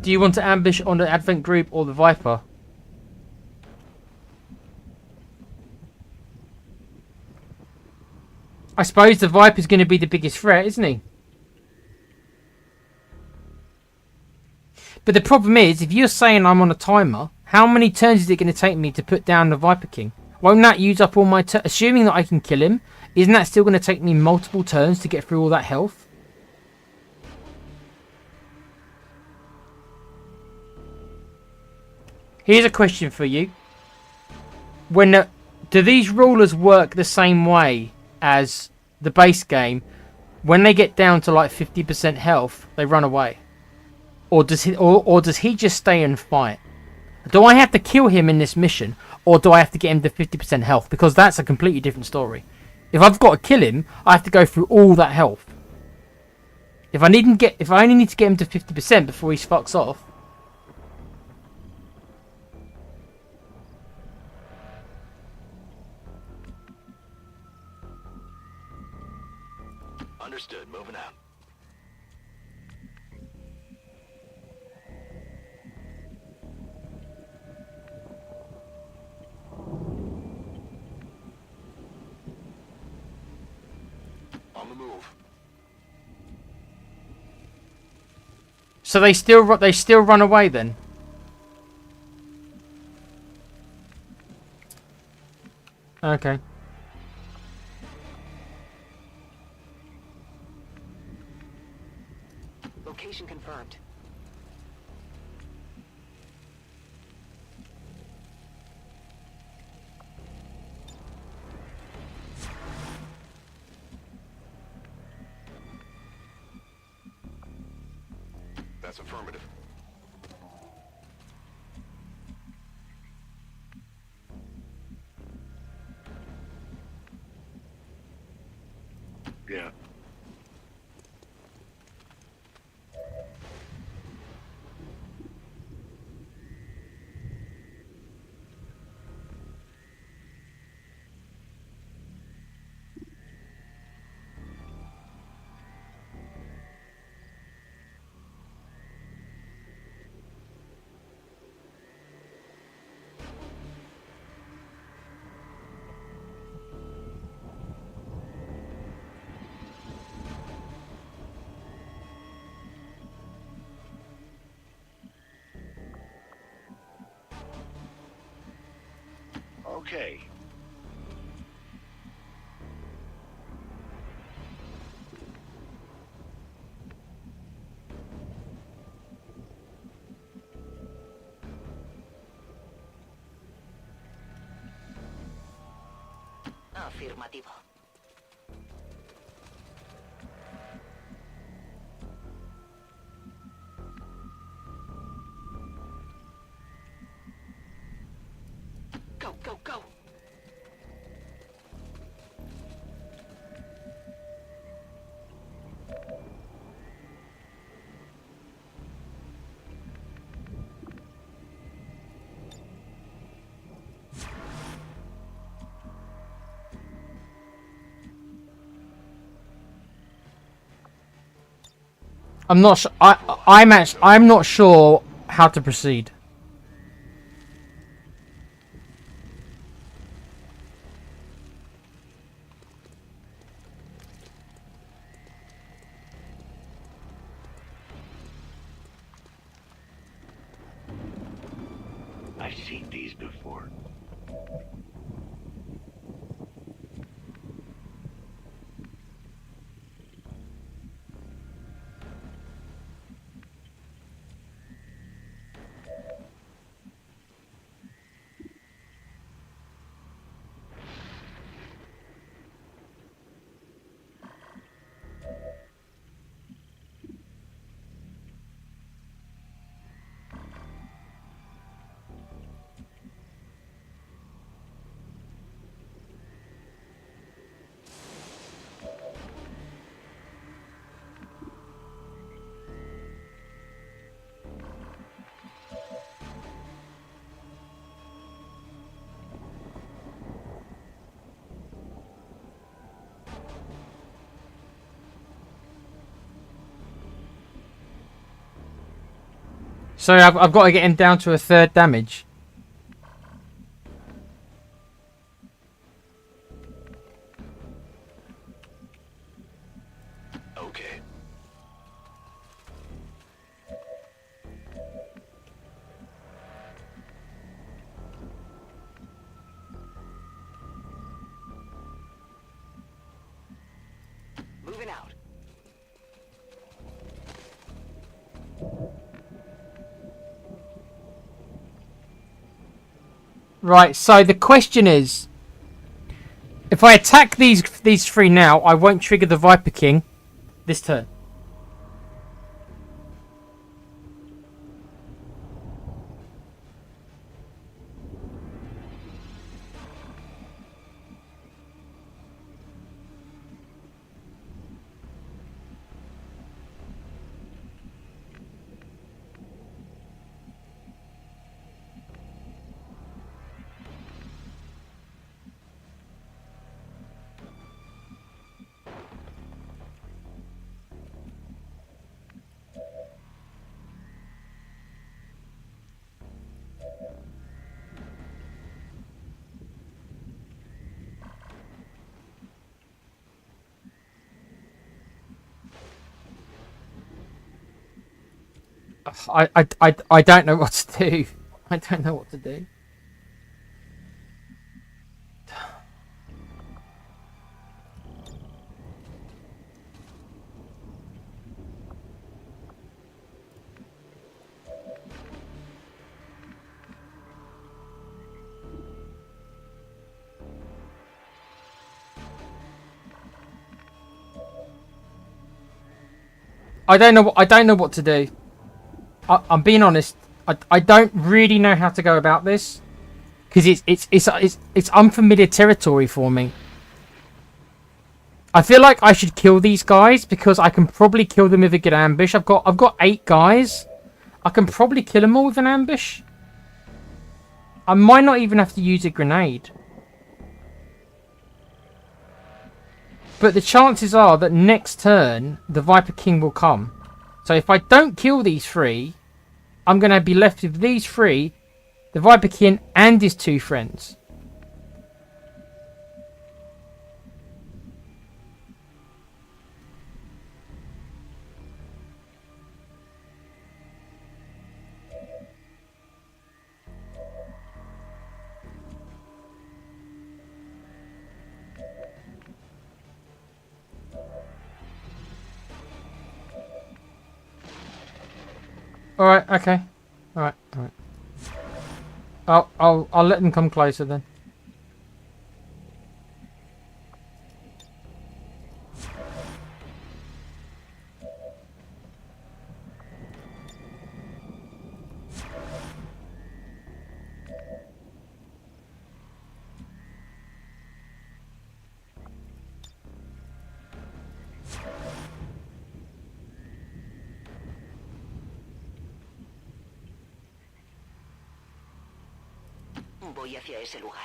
Do you want to ambush on the Advent group or the Viper? I suppose the Viper's going to be the biggest threat, isn't he? But the problem is, if you're saying I'm on a timer, how many turns is it going to take me to put down the Viper King? Won't that use up all my turns? Assuming that I can kill him, isn't that still going to take me multiple turns to get through all that health? Here's a question for you. Do these rulers work the same way as the base game? When they get down to like 50% health, they run away. Or does he just stay and fight? Do I have to kill him in this mission, or do I have to get him to 50% health? Because that's a completely different story. If I've got to kill him, I have to go through all that health. If I only need to get him to 50% before he fucks off. Understood. Moving out. On the move. So they still run away then? Okay. Location confirmed. That's affirmative. Yeah. Okay. Afirmativo. Go, go, go! I'm not sure. I'm not sure how to proceed. I've seen these before. So I've got to get him down to a third damage. Okay. Moving out. Right, so the question is, if I attack these three now, I won't trigger the Viper King this turn. I don't know what to do. I don't know what to do. I don't know what to do. I'm being honest. I don't really know how to go about this because it's unfamiliar territory for me. I feel like I should kill these guys because I can probably kill them with a good ambush. I've got 8 guys. I can probably kill them all with an ambush. I might not even have to use a grenade. But the chances are that next turn the Viper King will come. So if I don't kill these 3, I'm going to be left with these 3, the Viper King and his 2 friends. Alright, okay. Alright, alright. I'll let them come closer then. Voy hacia ese lugar.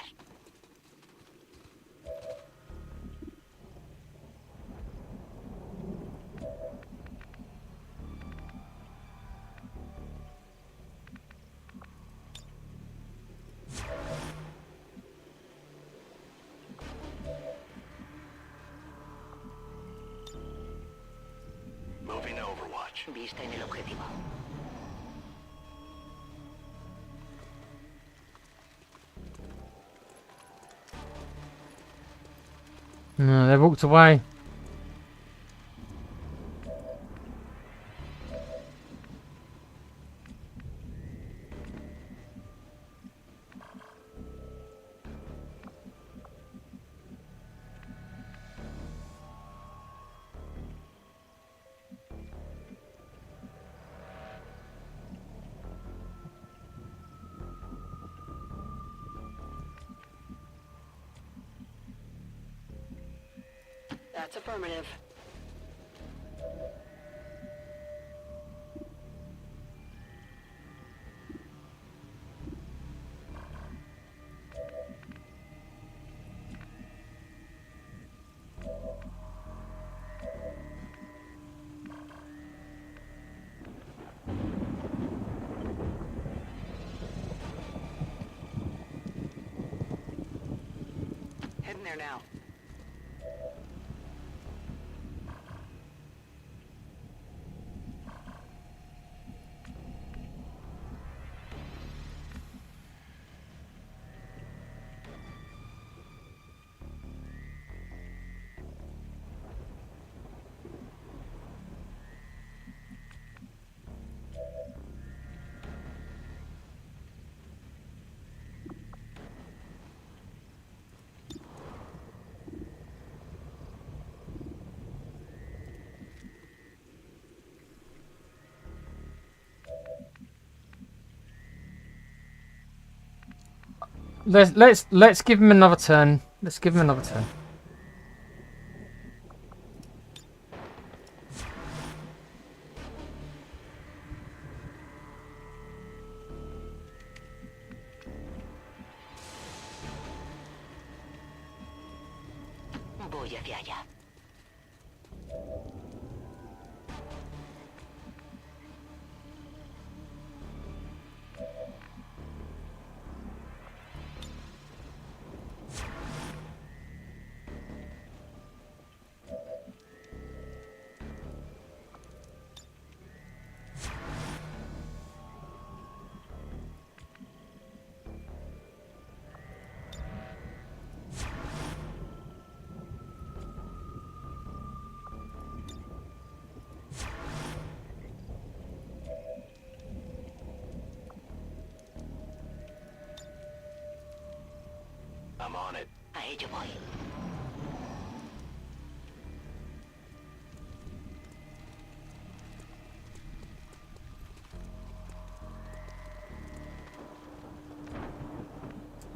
Vista en el objetivo. No, they walked away. That's affirmative. Heading there now. Let's give him another turn. Let's give him another turn. Voy hacia allá. I'm on it. A ello voy.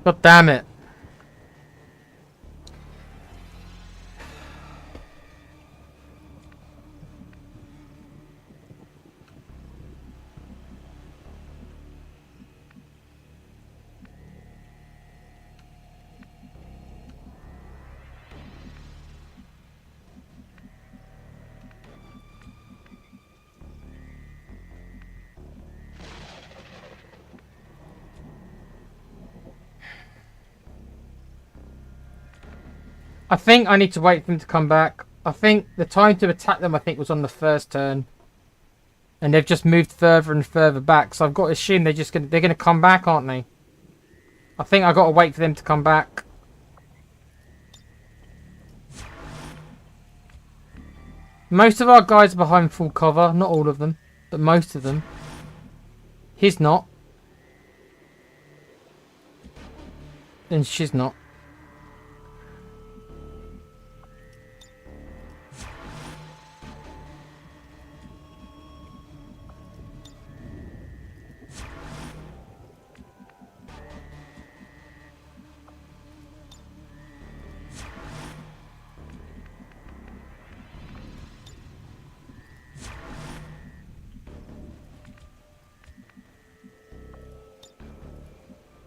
God damn it. I think I need to wait for them to come back. I think the time to attack them, I think, was on the first turn. And they've just moved further and further back. So I've got to assume they're gonna come back, aren't they? I think I've got to wait for them to come back. Most of our guys are behind full cover. Not all of them, but most of them. He's not. And she's not.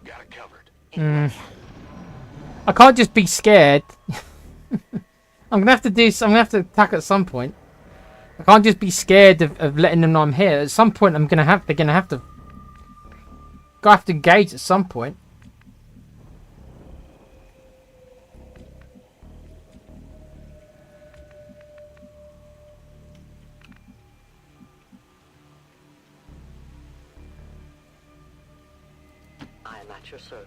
Got it covered. I can't just be scared. I'm gonna have to attack at some point. I can't just be scared of letting them know I'm here. At some point, they're gonna have to engage at some point. I'm at your service.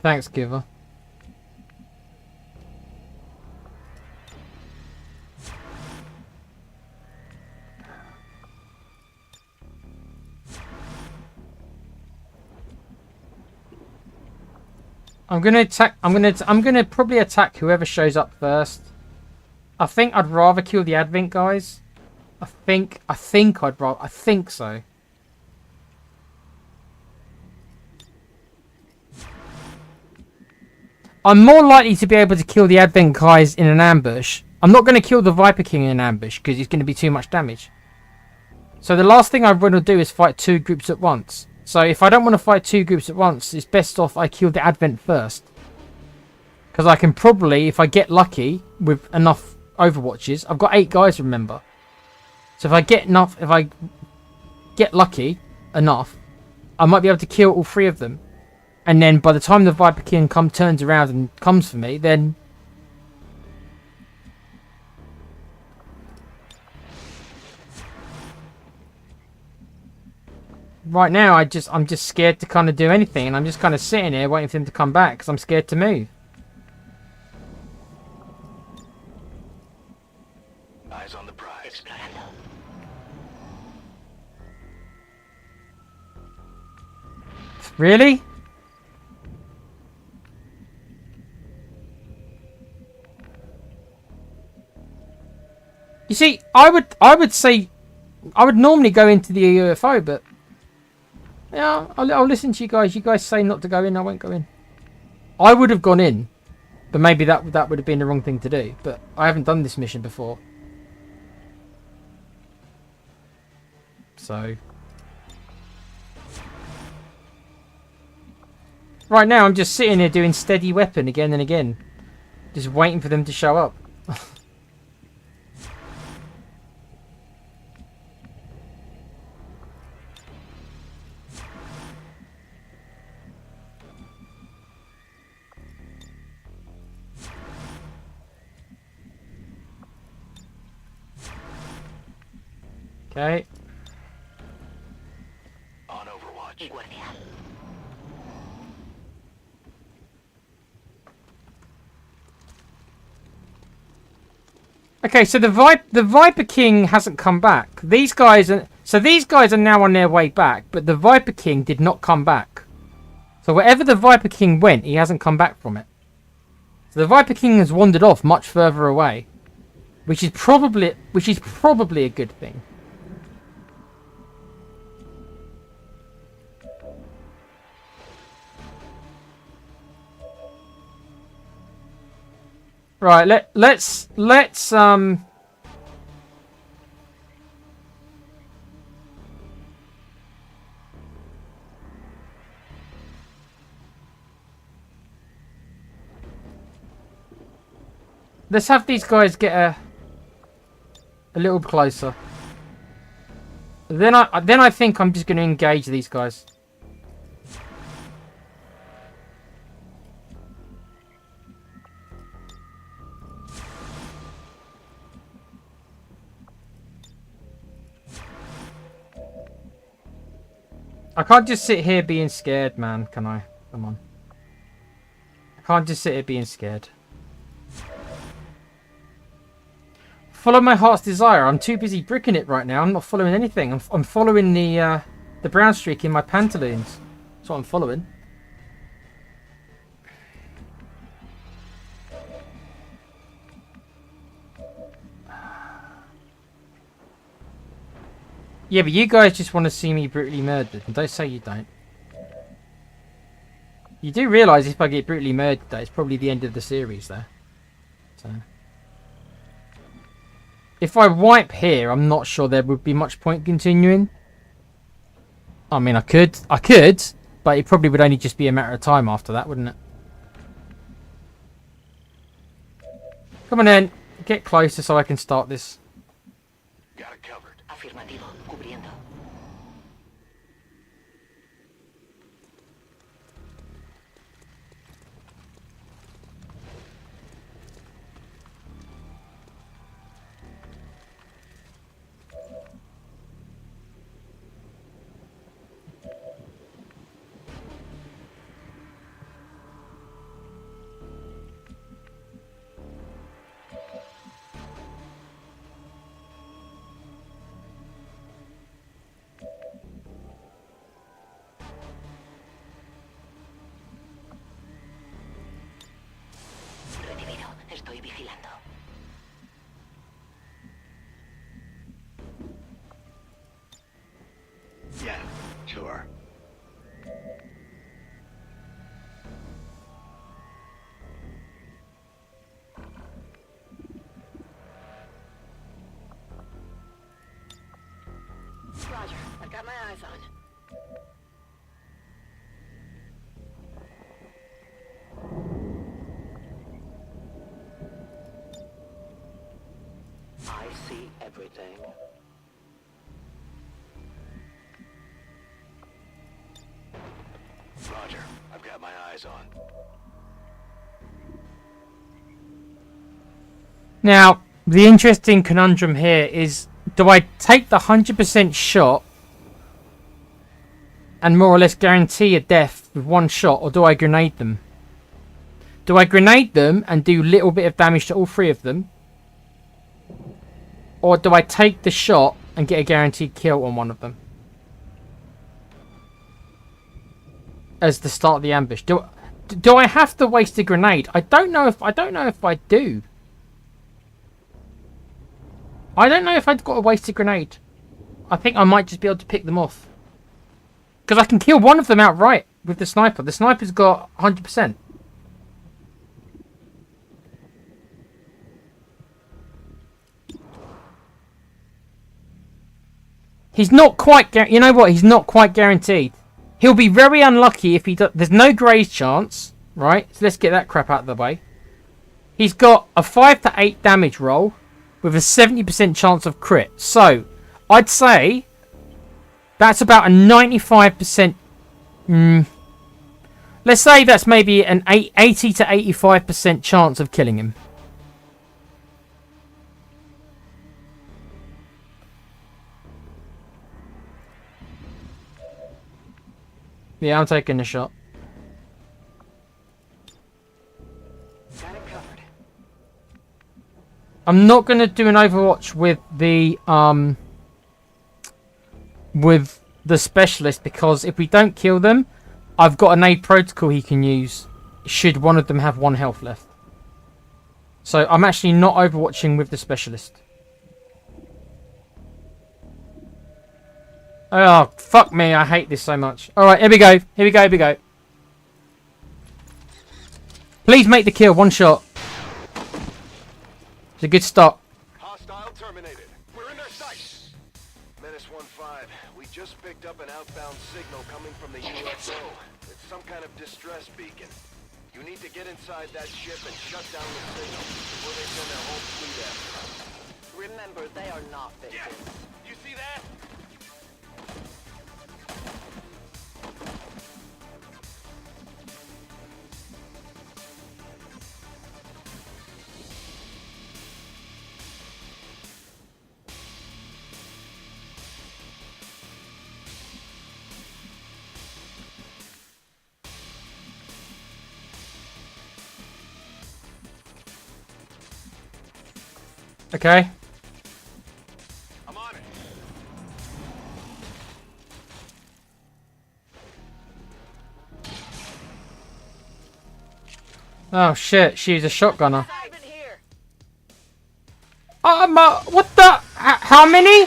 Thanks, Giver. I'm gonna attack. I'm gonna probably attack whoever shows up first. I think I'd rather kill the Advent guys. I think I'd rather. I think so. I'm more likely to be able to kill the Advent guys in an ambush. I'm not going to kill the Viper King in an ambush because he's going to be too much damage. So the last thing I want to do is fight two groups at once. So if I don't want to fight two groups at once, it's best off I kill the Advent first. Because I can probably, if I get lucky with enough Overwatches, I've got 8 guys, remember. So if I get lucky enough, I might be able to kill all 3 of them. And then by the time the Viper King turns around and comes for me, then... Right now, I'm just scared to kind of do anything. And I'm just kind of sitting here waiting for him to come back because I'm scared to move. Eyes on the prize. Really? You see, I would say, I would normally go into the UFO, but yeah, I'll listen to you guys. You guys say not to go in, I won't go in. I would have gone in, but maybe that would have been the wrong thing to do. But I haven't done this mission before, so right now I'm just sitting here doing steady weapon again and again, just waiting for them to show up. Okay. On Overwatch. Okay, so the Viper King hasn't come back. These guys are now on their way back, but the Viper King did not come back. So wherever the Viper King went, he hasn't come back from it. So the Viper King has wandered off much further away, which is probably a good thing. Right, let's let's have these guys get a little closer. Then I think I'm just going to engage these guys. I can't just sit here being scared, man, can I? Come on. I can't just sit here being scared. Follow my heart's desire. I'm too busy bricking it right now. I'm not following anything. I'm following the brown streak in my pantaloons. That's what I'm following. Yeah, but you guys just want to see me brutally murdered. And don't say you don't. You do realise if I get brutally murdered, that it's probably the end of the series, though. So, if I wipe here, I'm not sure there would be much point continuing. I mean, I could, but it probably would only just be a matter of time after that, wouldn't it? Come on then, get closer so I can start this. Got it covered. Afirmativo. Cubriendo. got my eyes on. I see everything. Roger. I've got my eyes on. Now, the interesting conundrum here is, do I take the 100% shot and more or less guarantee a death with one shot, or do I grenade them? Do I grenade them and do a little bit of damage to all three of them? Or do I take the shot and get a guaranteed kill on one of them as the start of the ambush? Do I have to waste a grenade? I don't know if I do. I don't know if I've got to waste a grenade. I think I might just be able to pick them off. Because I can kill one of them outright with the sniper. The sniper's got 100%. He's not quite... You know what? He's not quite guaranteed. He'll be very unlucky if he does... There's no graze chance, right? So let's get that crap out of the way. He's got a 5 to 8 damage roll with a 70% chance of crit. So, I'd say that's about a 95%... let's say that's maybe an 80 to 85% chance of killing him. Yeah, I'm taking a shot. Got it covered. I'm not going to do an Overwatch with the specialist, because if we don't kill them, I've got an aid protocol he can use should one of them have 1 health left. So I'm actually not Overwatching with the specialist. Oh, fuck me, I hate this so much. Alright, here we go. Here we go, here we go. Please make the kill, 1 shot. It's a good start. Hostile terminated. We're in their sights. Menace 1-5. We just picked up an outbound signal coming from the USO. It's some kind of distress beacon. You need to get inside that ship and shut down the signal before they send their whole fleet after us. Remember, they are not victims. You see that? Okay. I'm on it. Oh shit, she's a shotgunner. Private here. What the? How many?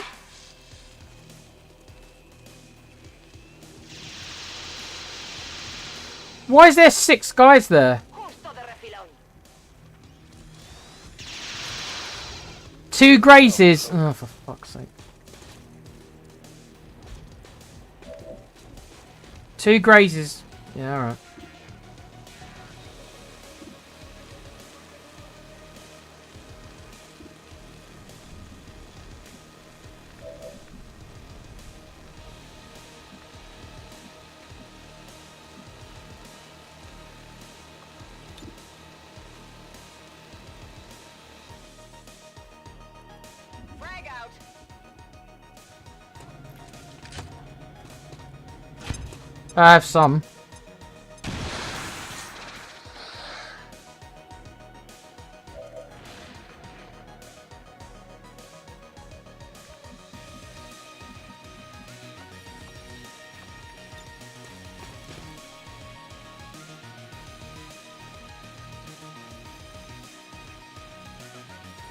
Why is there 6 guys there? Justo de refilón. 2 grazes. Oh, for fuck's sake. 2 grazes. Yeah, alright. Frag out. I have some.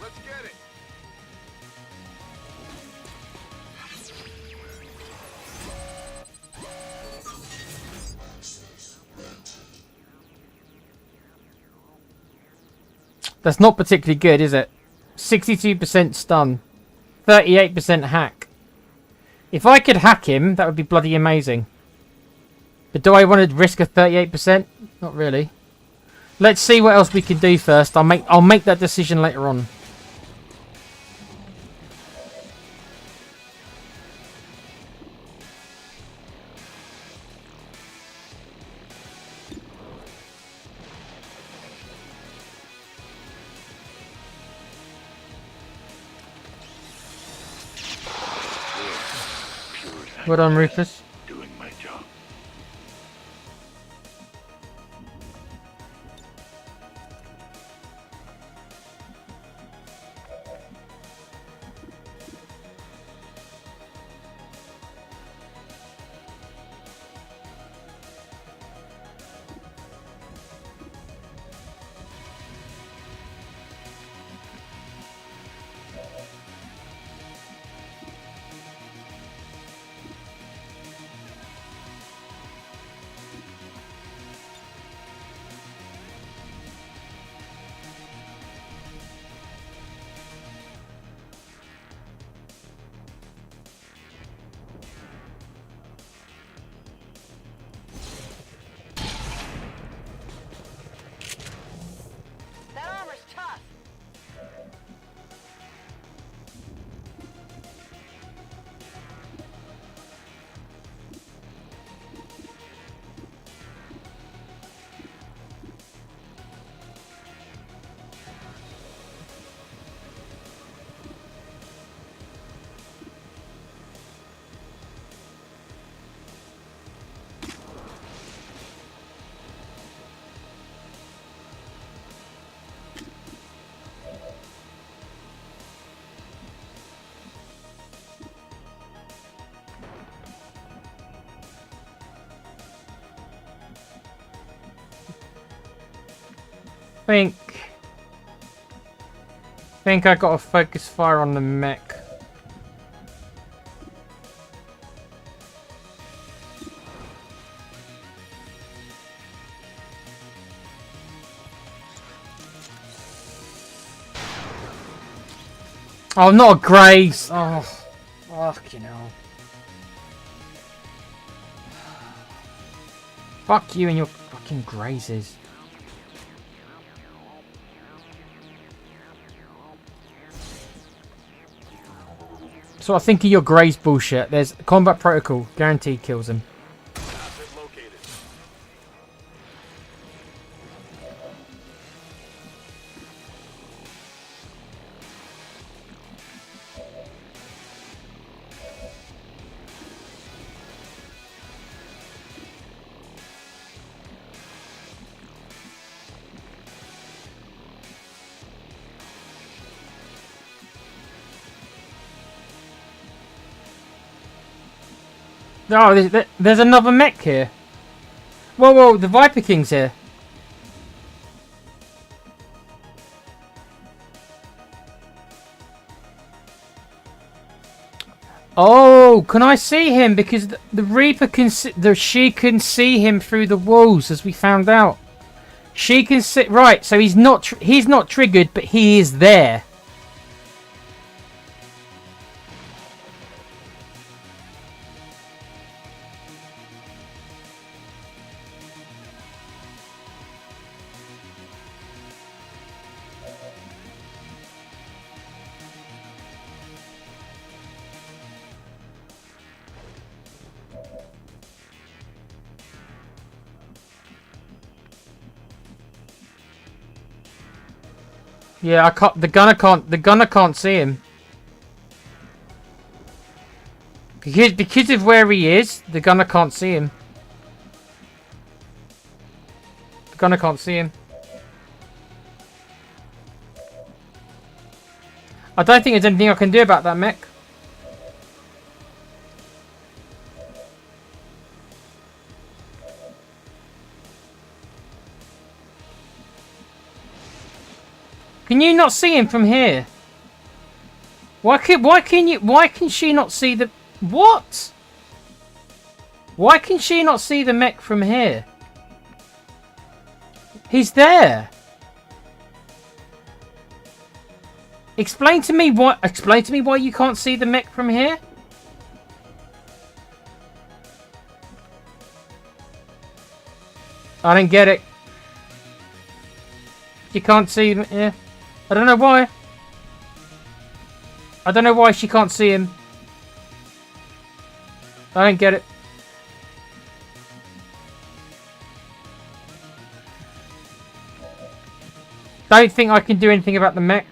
Let's get it. That's not particularly good, is it? 62% stun. 38% hack. If I could hack him, that would be bloody amazing. But do I want to risk a 38%? Not really. Let's see what else we can do first. I'll make that decision later on. Well done, Rufus. Doing my job. That armor's tough. Think I got to focus fire on the mech. Oh, not a graze. Oh, fucking hell. Fuck you and your fucking grazes. So I think of your graze bullshit. There's combat protocol. Guaranteed kills him. Asset located. Oh, there's another mech here. Whoa, the Viper King's here. Oh, can I see him? Because the Reaper can she can see him through the walls, as we found out. She can see, right, so he's not triggered, but he is there. Yeah, I can't. The gunner can't see him. Because of where he is, the gunner can't see him. The gunner can't see him. I don't think there's anything I can do about that mech. Can you not see him from here? Why can she not see the what? Why can she not see the mech from here? He's there. Explain to me why you can't see the mech from here. I don't get it. You can't see him. Yeah. I don't know why. I don't know why she can't see him. I don't get it. Don't think I can do anything about the mech.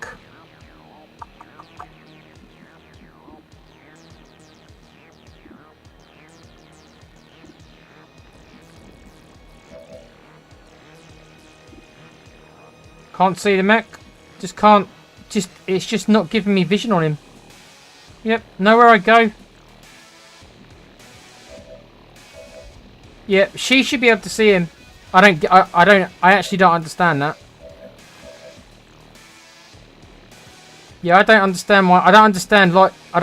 Can't see the mech. Just can't. It's just not giving me vision on him. Yep. Nowhere I go. Yep. She should be able to see him. I actually don't understand that. Yeah, I don't understand why. I don't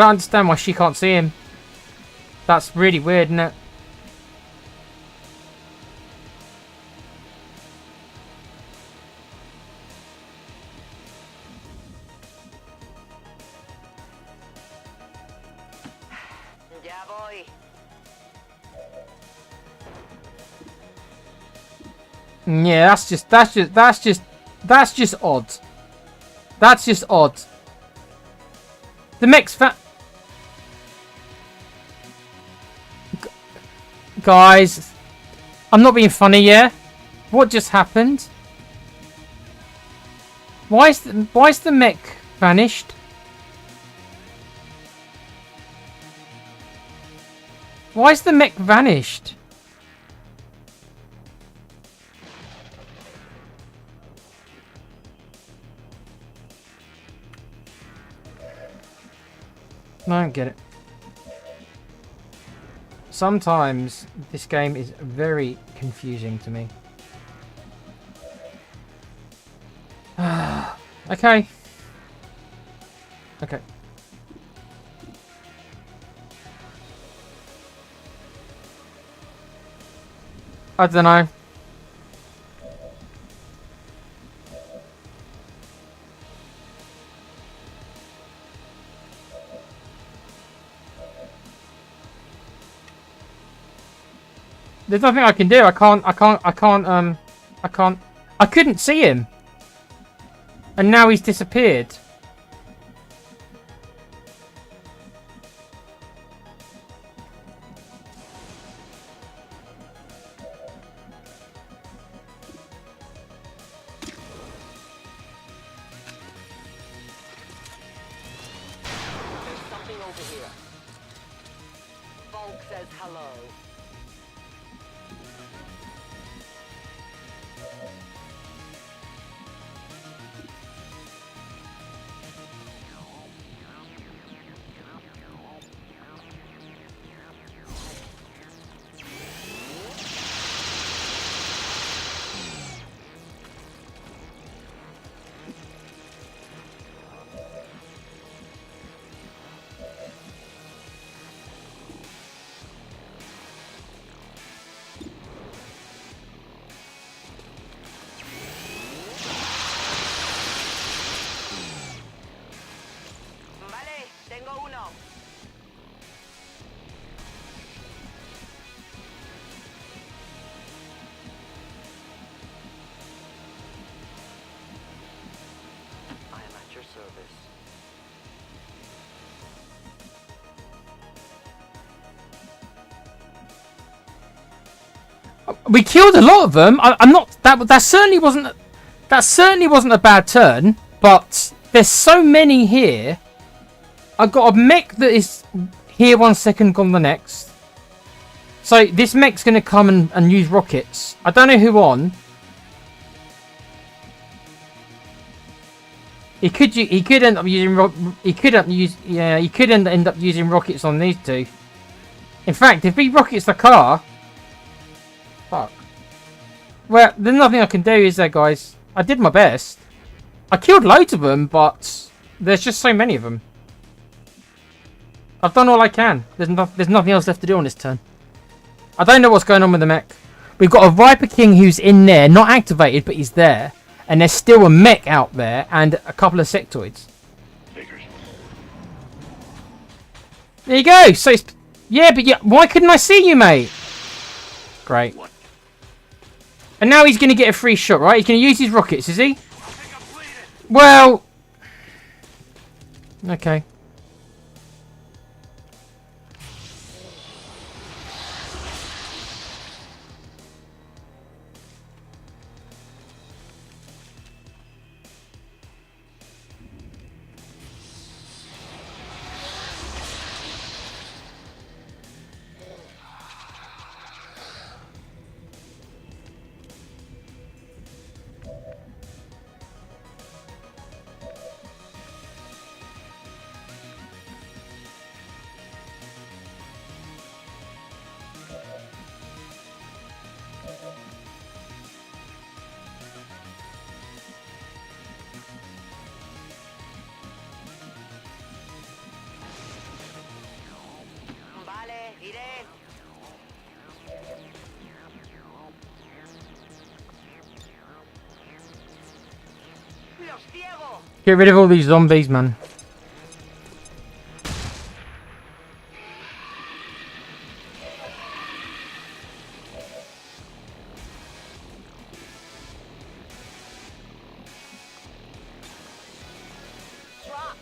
understand why she can't see him. That's really weird, isn't it? Ya voy. Yeah, that's just odd. That's just odd. The mech's Guys, I'm not being funny, yeah? What just happened? Why is the mech vanished? Why is the mech vanished? I don't get it. Sometimes this game is very confusing to me. Okay. Okay. I don't know. There's nothing I can do. I couldn't see him. And now he's disappeared. There's something over here. Volk says hello. Tengo uno. I am at your service. We killed a lot of them. I'm not. That certainly wasn't. That certainly wasn't a bad turn. But there's so many here. I've got a mech that is here 1 second, gone the next. So this mech's gonna come and use rockets. I don't know who on. He could end up using he could end up using rockets on these two. In fact, if he rockets the car, fuck. Well, there's nothing I can do, is there, guys? I did my best. I killed loads of them, but there's just so many of them. I've done all I can. There's nothing else left to do on this turn. I don't know what's going on with the mech. We've got a Viper King who's in there, not activated, but he's there. And there's still a mech out there and a couple of sectoids. Figures. There you go. So it's, yeah, but yeah, why couldn't I see you, mate? Great. What? And now he's going to get a free shot, right? He's going to use his rockets, is he? Well... Okay. Vale, iré. Los ciego. Get rid of all these zombies, man. Truck.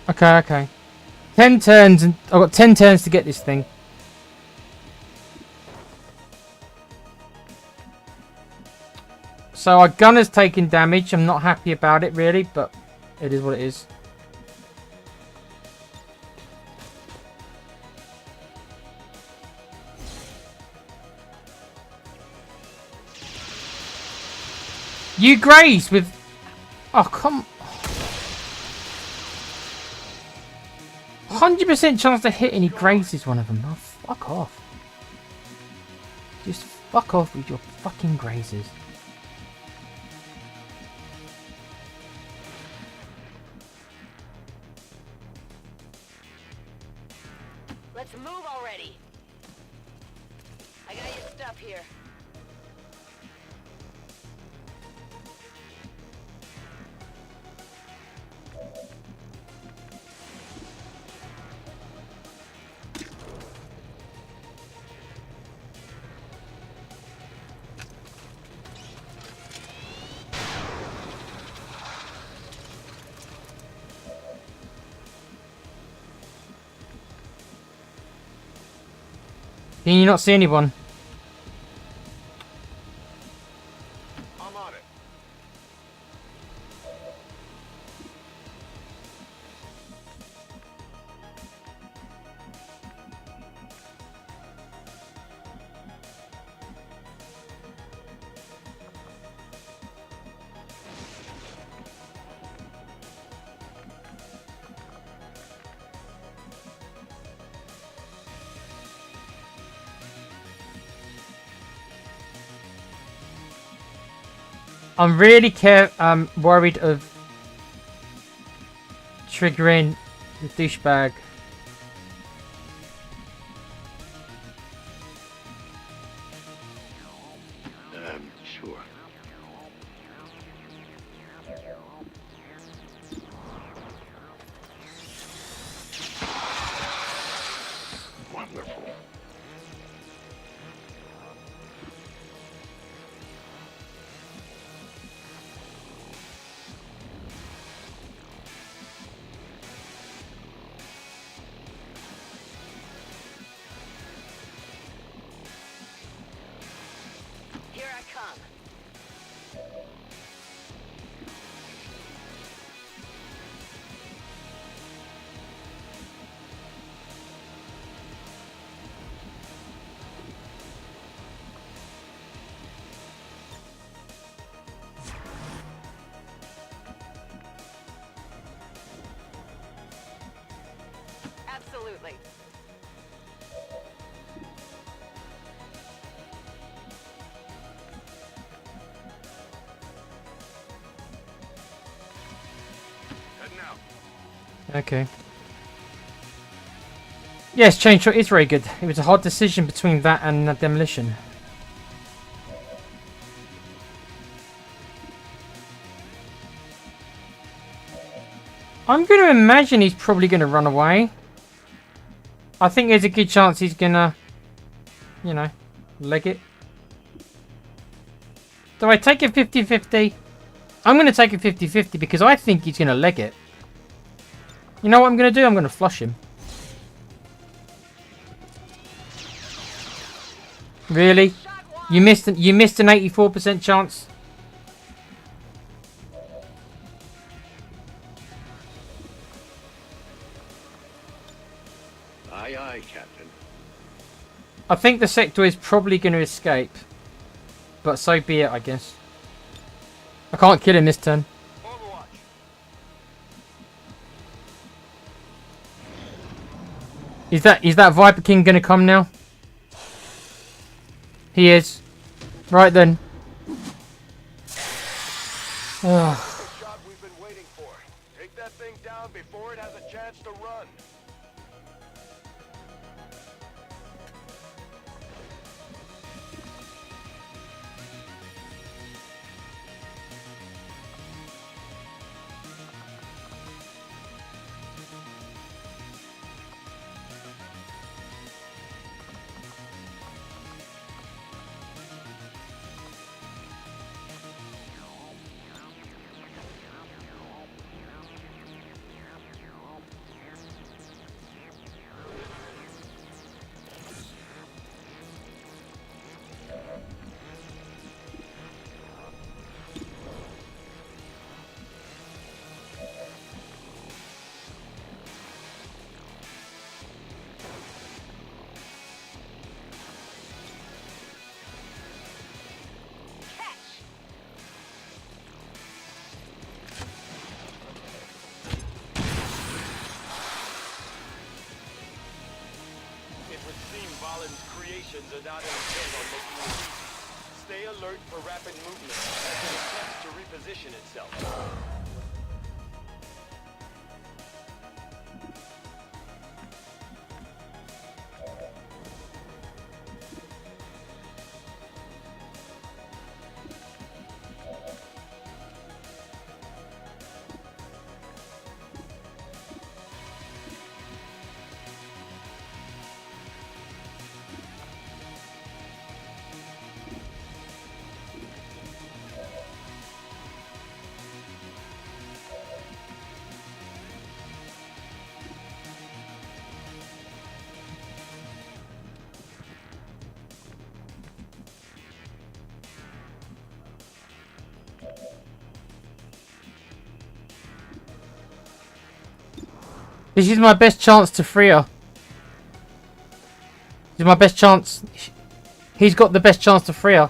Okay, okay. 10 turns, and I've got 10 turns to get this thing. So our gunner's taking damage. I'm not happy about it, really, but it is what it is. You graze with... Oh, come... 100% chance to hit and he grazes one of them. Oh, fuck off. Just fuck off with your fucking grazes. Let's move already. I got your stuff here. Can you not see anyone? I'm on it. I'm really worried of triggering the douchebag. Sure. Wonderful. Here I come. Absolutely. Heading out. Okay. Yes, Chainshot is very good. It was a hard decision between that and demolition. I'm going to imagine he's probably going to run away. I think there's a good chance he's going to, you know, leg it. Do I take a 50-50? I'm going to take a 50-50 because I think he's going to leg it. You know what I'm going to do? I'm going to flush him. Really? You missed an 84% chance? Aye, aye, Captain. I think the sector is probably going to escape. But so be it, I guess. I can't kill him this turn. Overwatch. Is that Viper King going to come now? He is. Right then. The shot we've been waiting for. Take that thing down before it has a chance to run. Creations are not intent on making you easy. Stay alert for rapid movement as it attempts to reposition itself. This is my best chance to free her. This is my best chance. He's got the best chance to free her.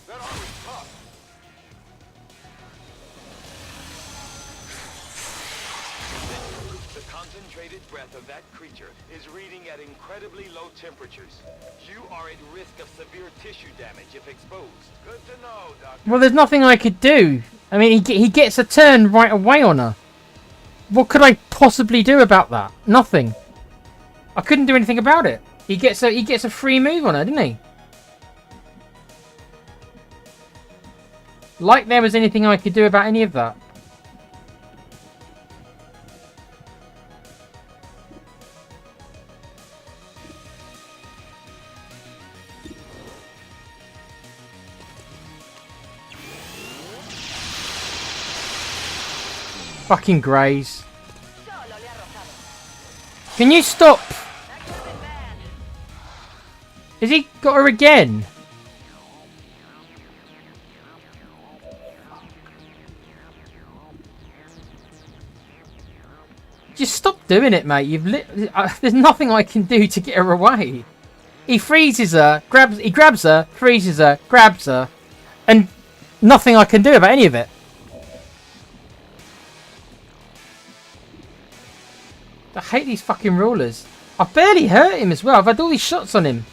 That arm is tough. The concentrated breath of that creature is reading at incredibly low temperatures. You are at risk of severe tissue damage if exposed. Good to know, Doctor. Well, there's nothing I could do. I mean, he gets a turn right away on her. What could I possibly do about that? Nothing. I couldn't do anything about it. He gets a free move on her, didn't he? Like there was anything I could do about any of that. Fucking Grays. Can you stop? Has he got her again? Just stop doing it, mate. There's nothing I can do to get her away. He freezes her, he grabs her, freezes her, grabs her, and nothing I can do about any of it. I hate these fucking rulers. I barely hurt him as well. I've had all these shots on him.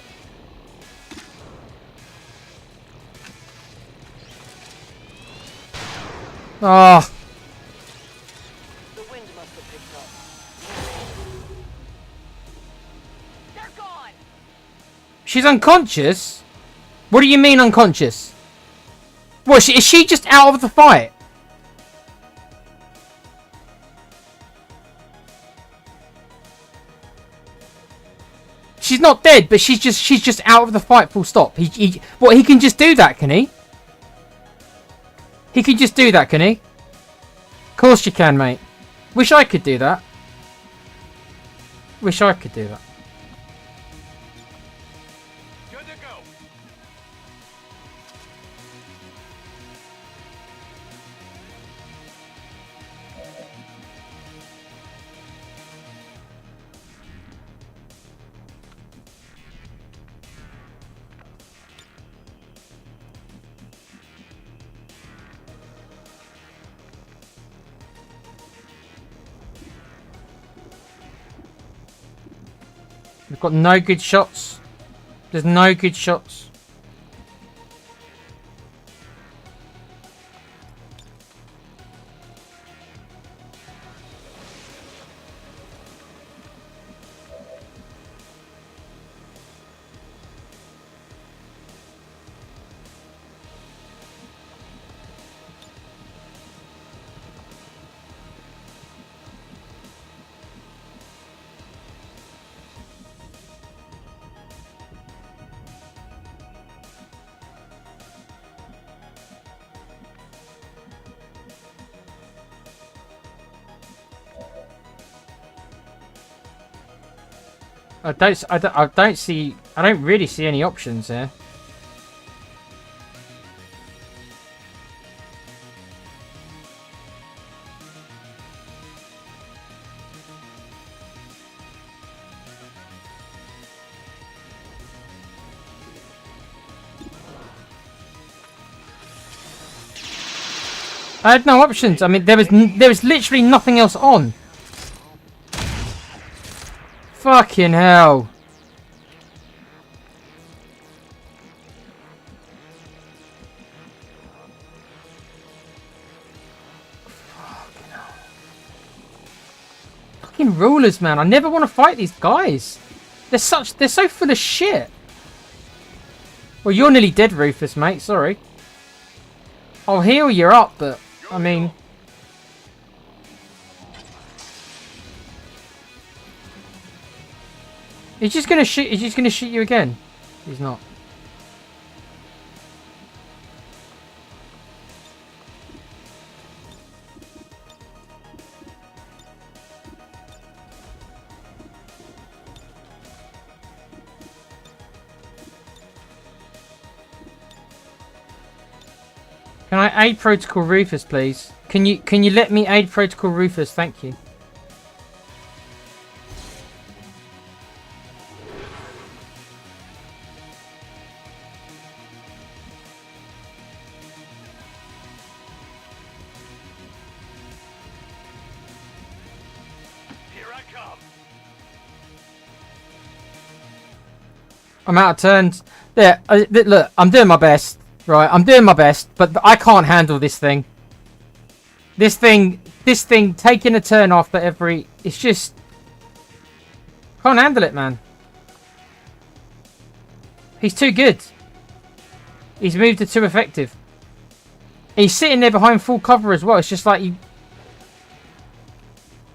Oh. The wind must have picked up. They're gone. She's unconscious? What do you mean unconscious? What, is she just out of the fight? She's not dead, but she's just out of the fight, full stop. He can just do that, can he? He can just do that, can he? Of course you can, mate. Wish I could do that. Wish I could do that. Good to go. We've got no good shots. There's no good shots. I don't really see any options here. I had no options. I mean, there was literally nothing else on. Fucking hell. Fucking rulers, man. I never want to fight these guys. They're so full of shit. Well, you're nearly dead, Rufus, mate. Sorry. I'll heal you up, but I mean, he's just gonna shoot. He's just gonna shoot you again. He's not. Can I aid Protocol Rufus, please? Can you let me aid Protocol Rufus? Thank you. Here I come. I'm out of turns. There, look, I'm doing my best. Right, I'm doing my best, but I can't handle this thing. This thing taking a turn after every... It's just... Can't handle it, man. He's too good. His moves are too effective. He's sitting there behind full cover as well. It's just like you...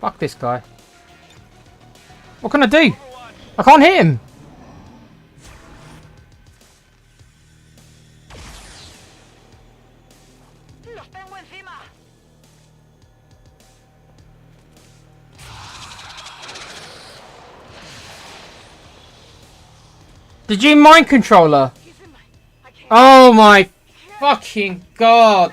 Fuck this guy. What can I do? I can't hit him. Did you mind controller? Oh my fucking god!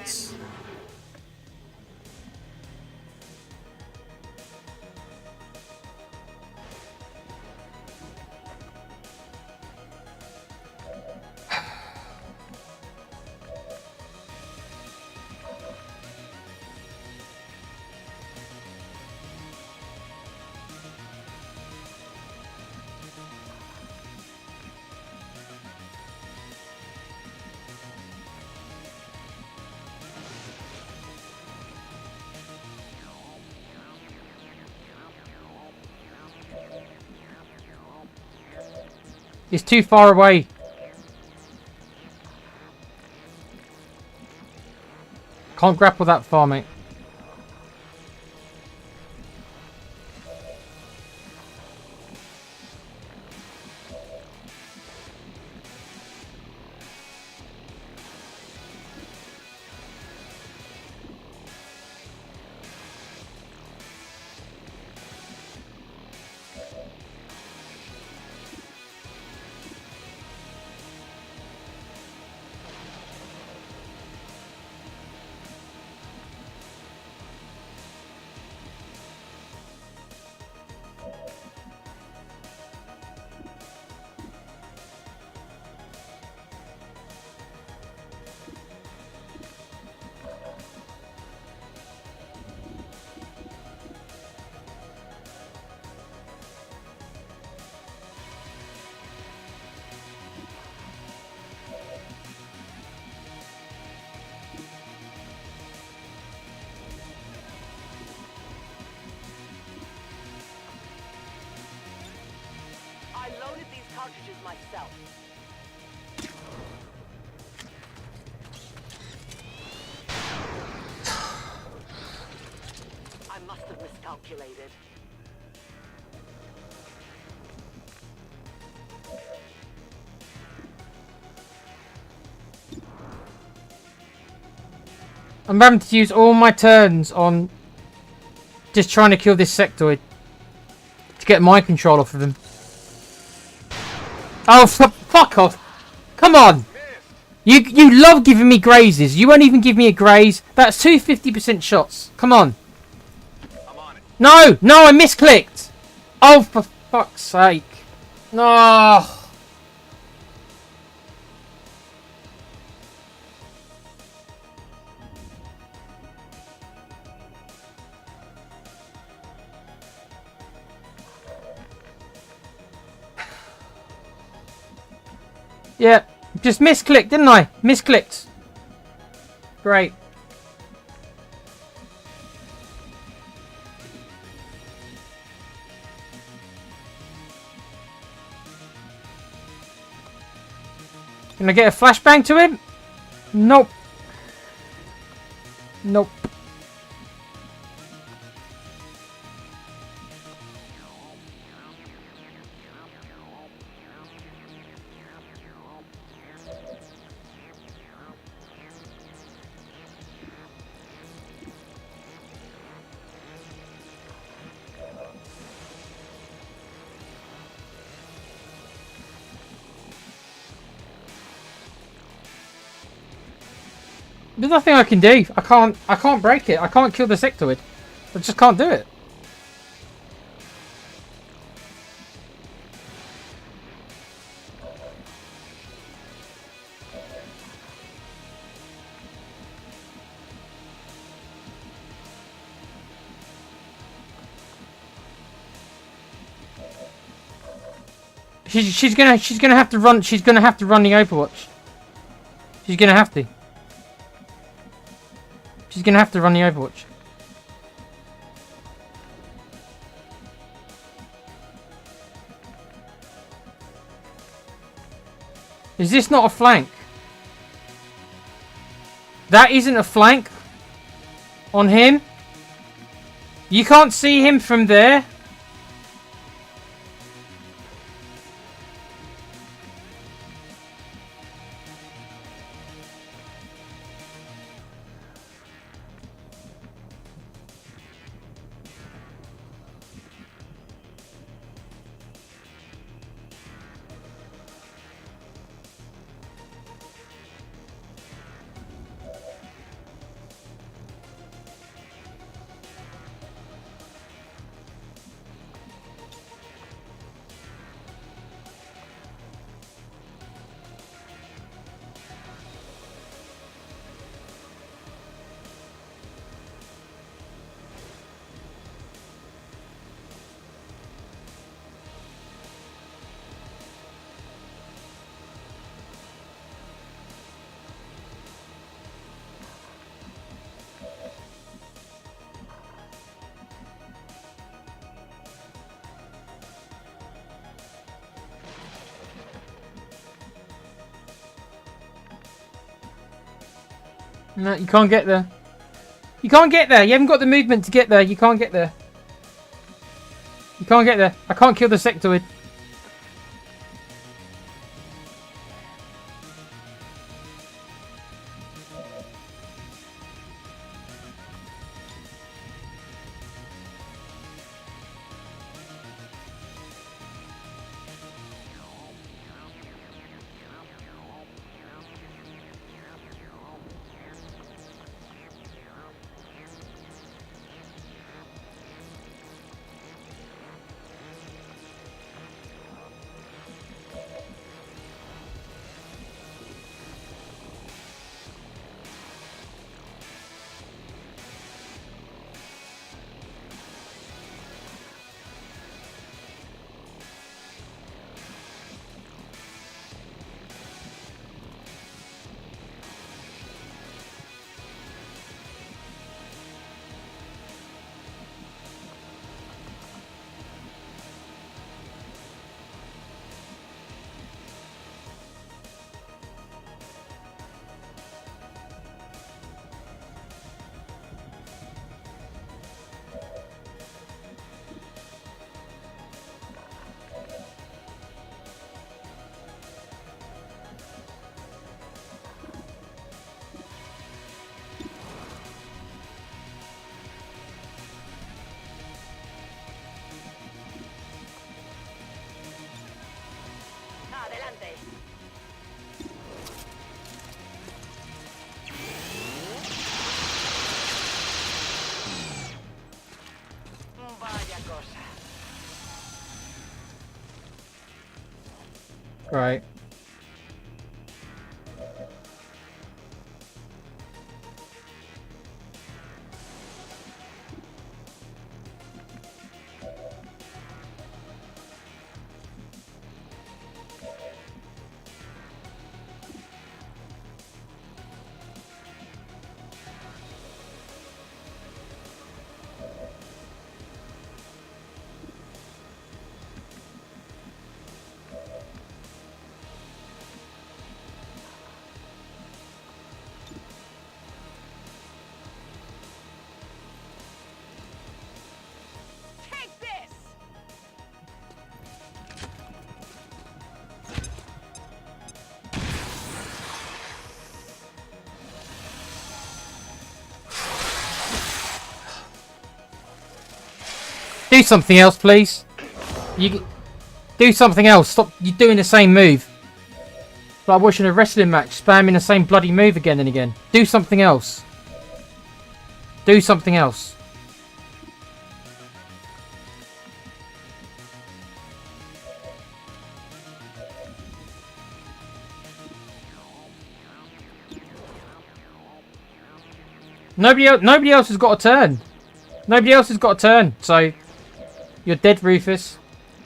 He's too far away. Can't grapple that far, mate. I loaded these cartridges myself. I must have miscalculated. I'm having to use all my turns on just trying to kill this sectoid to get mind control off of him. Oh, fuck off! Come on! You love giving me grazes. You won't even give me a graze. That's two 50% shots. Come on. I'm on it. No! No, I misclicked! Oh, for fuck's sake. No. Yeah, just misclicked, didn't I? Misclicked. Great. Can I get a flashbang to him? Nope. Nope. There's nothing I can do. I can't break it. I can't kill the sectoid. I just can't do it. She's gonna have to run. She's gonna have to run the Overwatch. She's gonna have to. She's gonna have to run the Overwatch. Is this not a flank? That isn't a flank on him. You can't see him from there. No, you can't get there. You can't get there. You haven't got the movement to get there. You can't get there. You can't get there. I can't kill the sectoid. Adelante. Vaya cosa. Right. Take this. Do something else, please. Do something else. Stop you doing the same move. Like watching a wrestling match, spamming the same bloody move again and again. Do something else. Do something else. Nobody else has got a turn. Nobody else has got a turn. So you're dead, Rufus.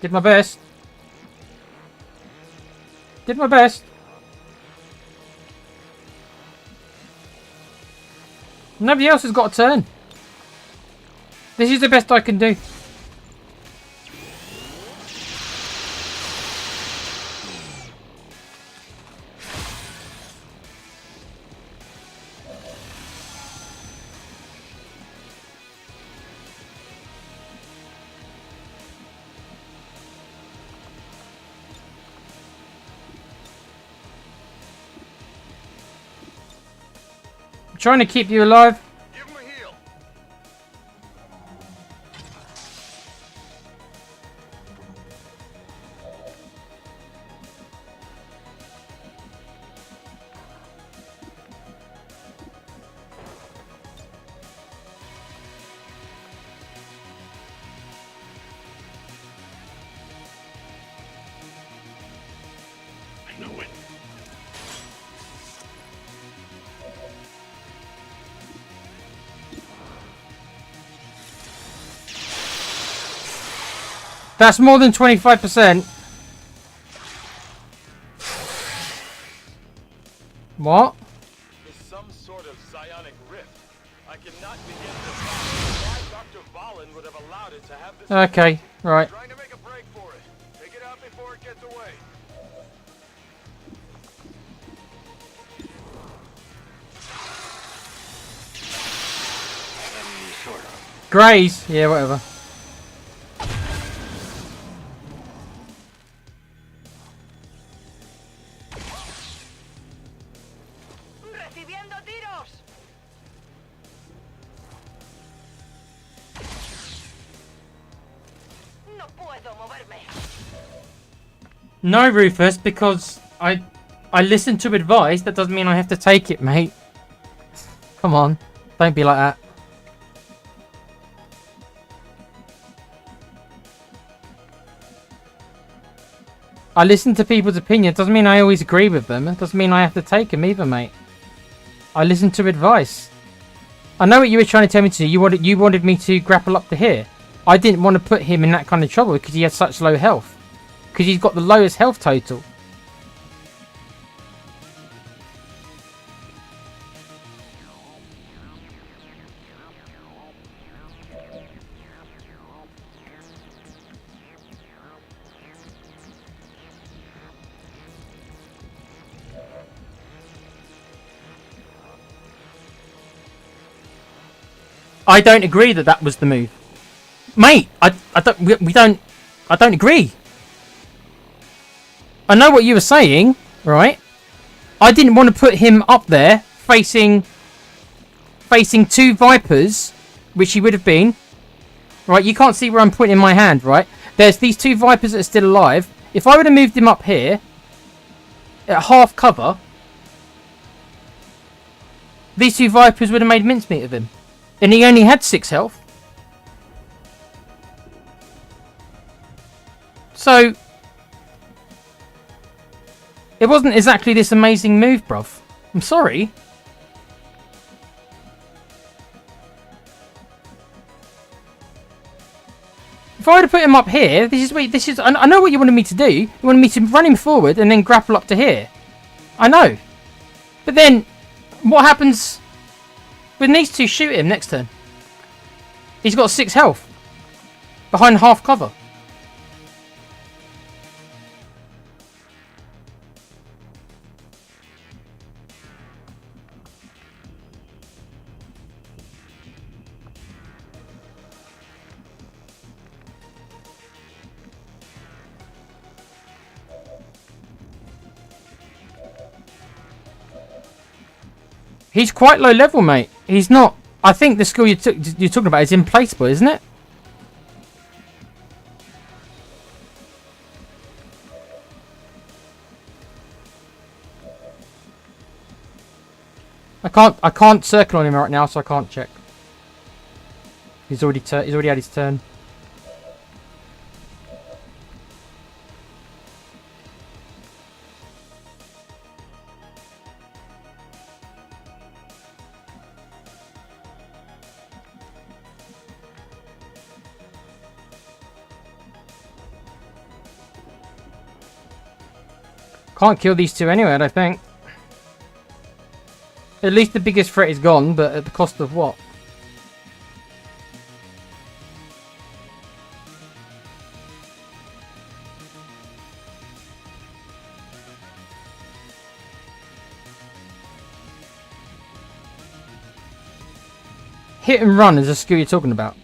Did my best. Did my best. Nobody else has got a turn. This is the best I can do. I'm trying to keep you alive. Give him a heal. I know it. That's more than 25%. What? Is some sort of psionic rift. I cannot begin to fathom why Dr. Valen would have allowed it to have this. Okay, right. Trying to make a break for it. Take it out before it gets away. Graze. Yeah, whatever. Recibiendo tiros. No puedo moverme. No, Rufus, because I listened to advice. That doesn't mean I have to take it, mate. Come on, don't be like that. I listen to people's opinions. Doesn't mean I always agree with them. It doesn't mean I have to take them either, mate. I listen to advice. I know what you were trying to tell me to do. You wanted me to grapple up to here. I didn't want to put him in that kind of trouble because he had such low health. Because he's got the lowest health total. I don't agree that that was the move, mate. I don't agree. I know what you were saying, right? I didn't want to put him up there facing two Vipers, which he would have been. Right, you can't see where I'm pointing my hand, right? There's these two Vipers that are still alive. If I would have moved him up here at half cover, these two Vipers would have made mincemeat of him. And he only had 6 health. So it wasn't exactly this amazing move, bruv. I'm sorry. If I were to put him up here, I know what you wanted me to do. You wanted me to run him forward and then grapple up to here. I know. But then, what happens when these two shoot him next turn? He's got 6 health. Behind half cover. He's quite low level, mate. He's not. I think the skill you're talking about is implaceable, isn't it? I can't circle on him right now, so I can't check. He's already had his turn. Can't kill these two anyway, I don't think. At least the biggest threat is gone, but at the cost of what? Hit and run is a skill you're talking about.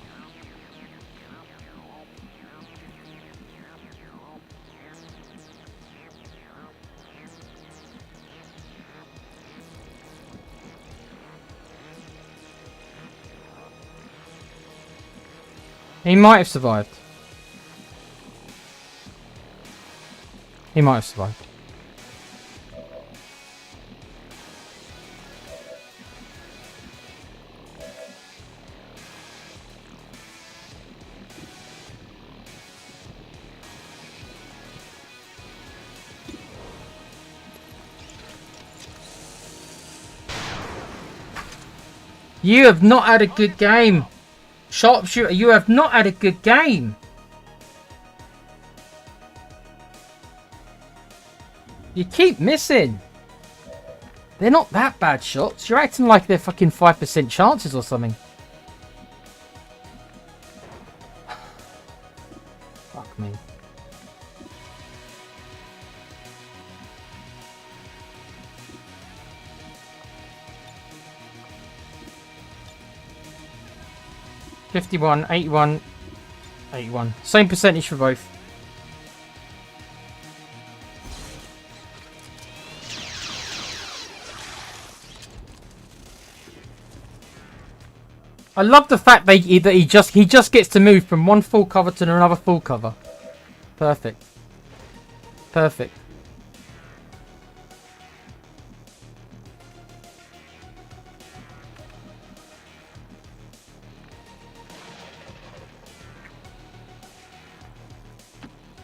He might have survived. He might have survived. You have not had a good game. Sharpshooter, you have not had a good game. You keep missing. They're not that bad shots. You're acting like they're fucking 5% chances or something. Fuck me. 51, 81, 81. Same percentage for both. I love the fact that he just gets to move from one full cover to another full cover. Perfect. Perfect.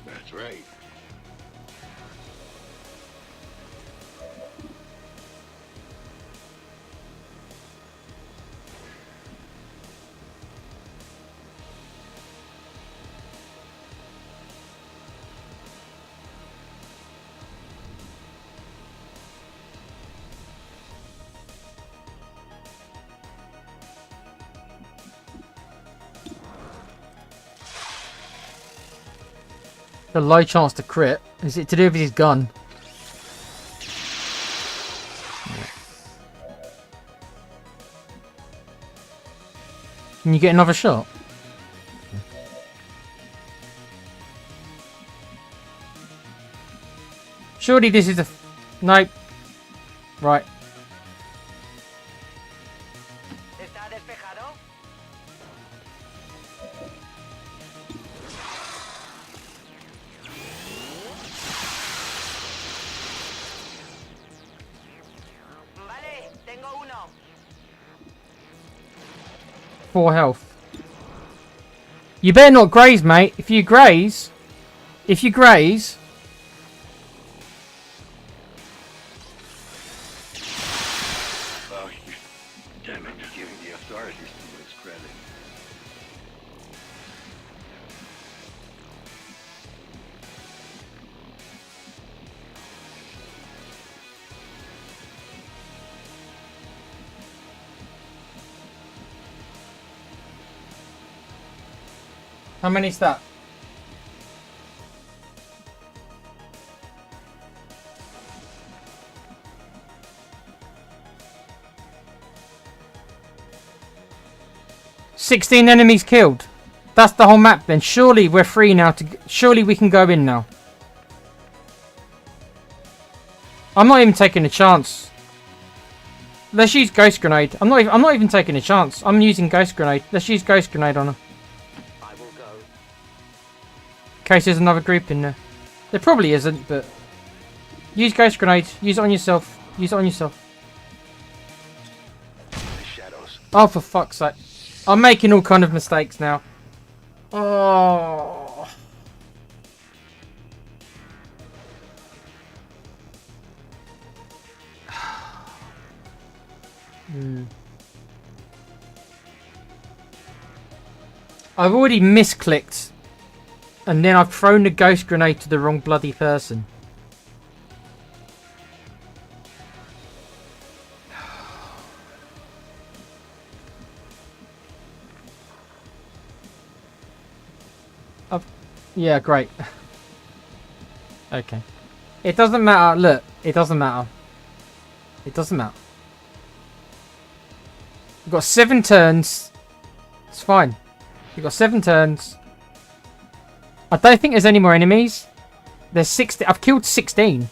That's right. A low chance to crit. Is it to do with his gun? Can you get another shot? Surely this is a... Nope. Right. ¿Está despejado? Vale, tengo uno. 4 health. You better not graze, mate. If you graze... Oh, damn it. Giving the authorities too much credit. How many is that? "16 enemies killed." That's the whole map then. Surely we're free now to... Surely we can go in now. I'm not even taking a chance. Let's use Ghost Grenade. I'm not even taking a chance. I'm using Ghost Grenade. Let's use Ghost Grenade on her. I will go. In case there's another group in there. There probably isn't, but... Use Ghost Grenade. Use it on yourself. Use it on yourself. The shadows. Oh, for fuck's sake. I'm making all kind of mistakes now. Oh. I've already misclicked. And then I've thrown the Ghost Grenade to the wrong bloody person. Yeah, great. Okay. It doesn't matter. Look, it doesn't matter. It doesn't matter. We've got 7 turns. It's fine. We've got 7 turns. I don't think there's any more enemies. There's 60. I've killed 16.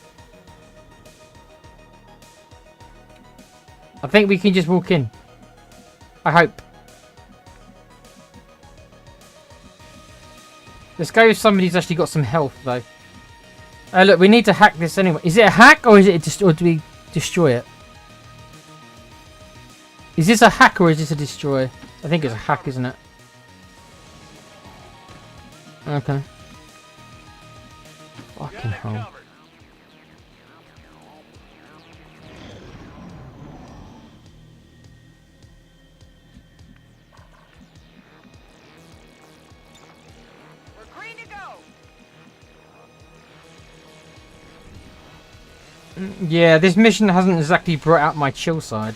I think we can just walk in. I hope. Let's go if somebody's actually got some health, though. Look, we need to hack this anyway. Is it a hack, or is it or do we destroy it? Is this a hack, or is this a destroy? I think it's a hack, isn't it? Okay. Fucking hell. Yeah, this mission hasn't exactly brought out my chill side.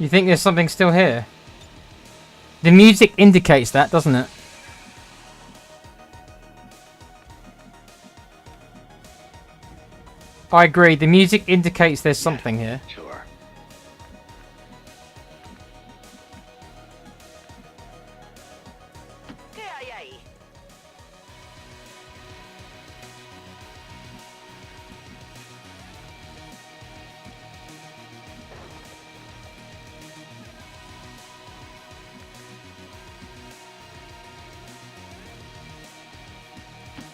You think there's something still here? The music indicates that, doesn't it? I agree. The music indicates there's something here. Sure.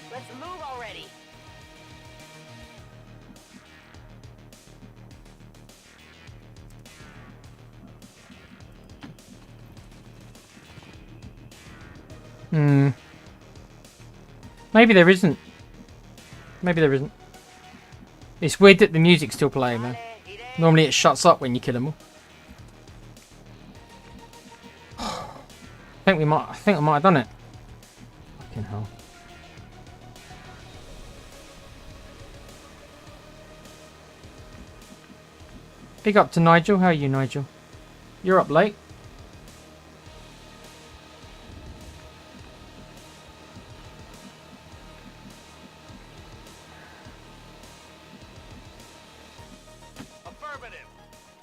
Let's move already. Maybe there isn't. Maybe there isn't. It's weird that the music's still playing though. Normally it shuts up when you kill them all. I think I might have done it. Fucking hell. Big up to Nigel. How are you, Nigel? You're up late.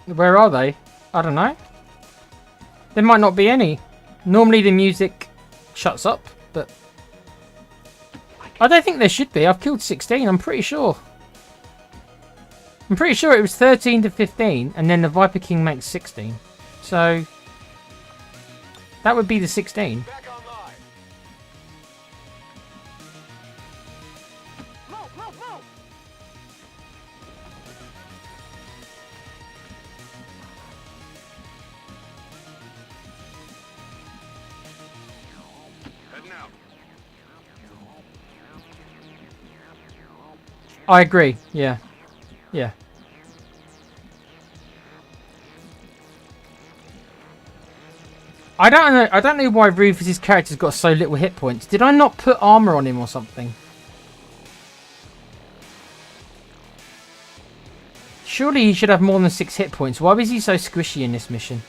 Where are they? I don't know. There might not be any. Normally the music shuts up, but I don't think there should be. I've killed 16, I'm pretty sure. I'm pretty sure it was 13 to 15, and then the Viper King makes 16. So that would be the 16. Back online. Move, move, move. Heading out. I agree. Yeah. Yeah. I don't know why Rufus's character's got so little hit points. Did I not put armor on him or something? Surely he should have more than 6 hit points. Why was he so squishy in this mission?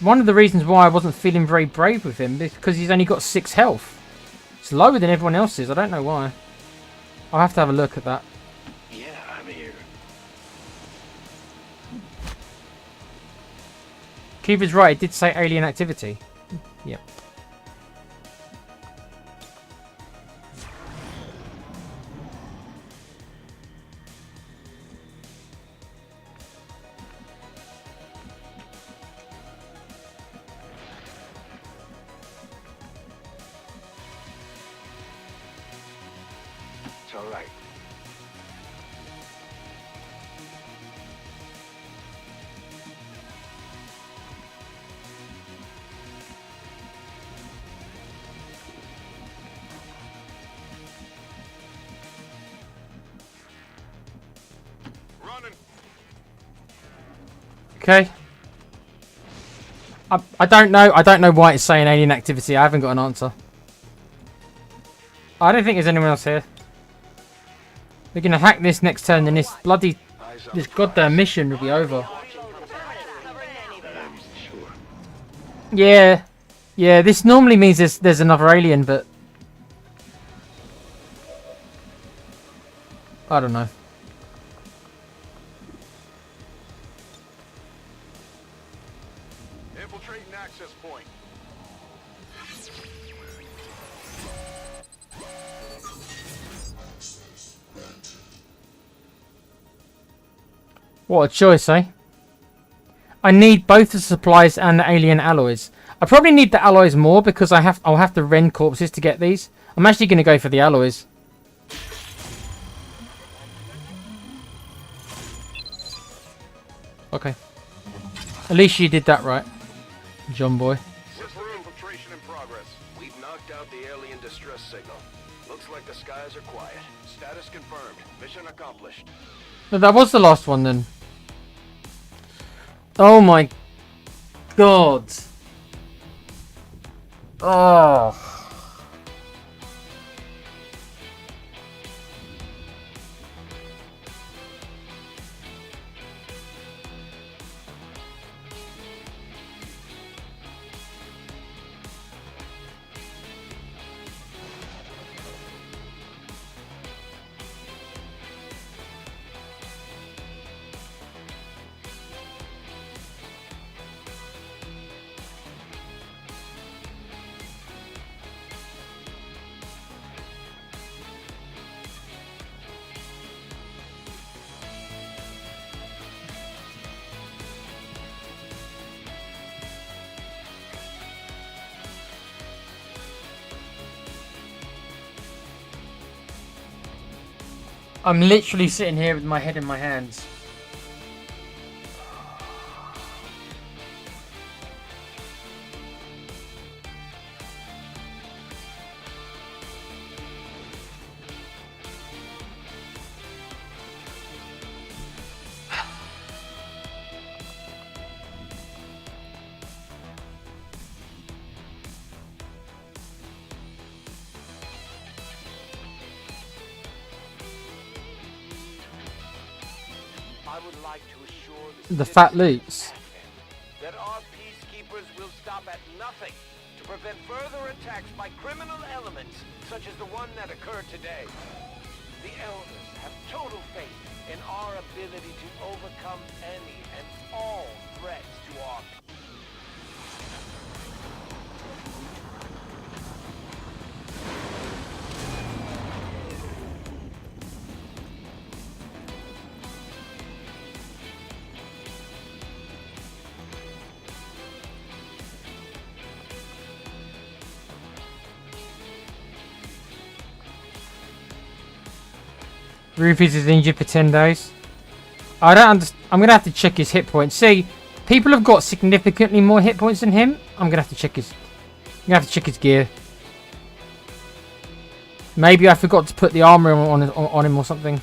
One of the reasons why I wasn't feeling very brave with him is because he's only got 6 health. It's lower than everyone else's. I don't know why. I'll have to have a look at that. Yeah, I'm here. Keeper's right. It did say alien activity. Yep. It's all right. Running. Okay. I don't know. I don't know why it's saying alien activity. I haven't got an answer. I don't think there's anyone else here. We're gonna hack this next turn, and this goddamn mission will be over. Sure. Yeah, yeah. This normally means there's another alien, but I don't know. Infiltrating access point. What a choice, eh? I need both the supplies and the alien alloys. I probably need the alloys more because I'll have to rend corpses to get these. I'm actually going to go for the alloys. Okay. At least you did that right, John boy. System infiltration in progress. We've knocked out the alien distress signal. Looks like the skies are quiet. Status confirmed. Mission accomplished. No, that was the last one then. Oh my god. Oh. I'm literally sitting here with my head in my hands. I would like to assure The fat loots. that our peacekeepers will stop at nothing to prevent further attacks by criminal elements such as the one that occurred today. The elders have total faith in our ability to overcome any and all threats to our Rufus is injured for 10 days. I don't understand. I'm going to have to check his hit points. See, people have got significantly more hit points than him. I'm going to have to check his... I'm going to have to check his gear. Maybe I forgot to put the armor on him or something.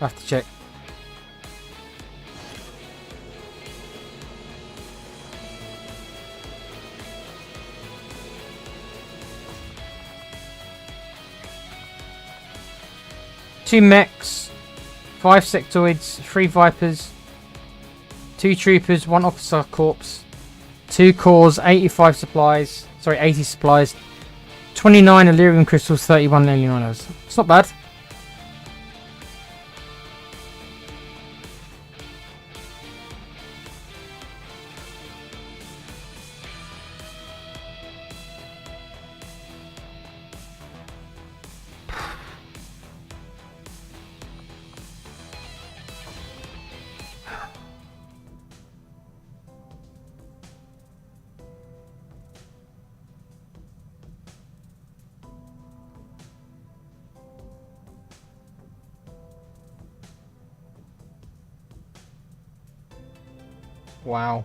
I have to check. Two mechs, 5 sectoids, 3 vipers, 2 troopers, 1 officer corpse, 2 cores, 85 supplies, sorry, 80 supplies, 29 Illyrium crystals, 31 alien honors. It's not bad. Wow.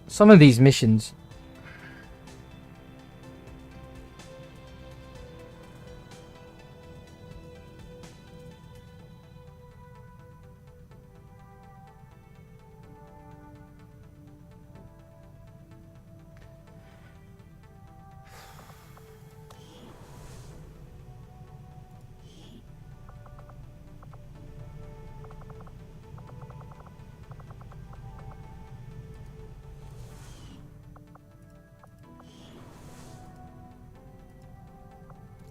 Some of these missions.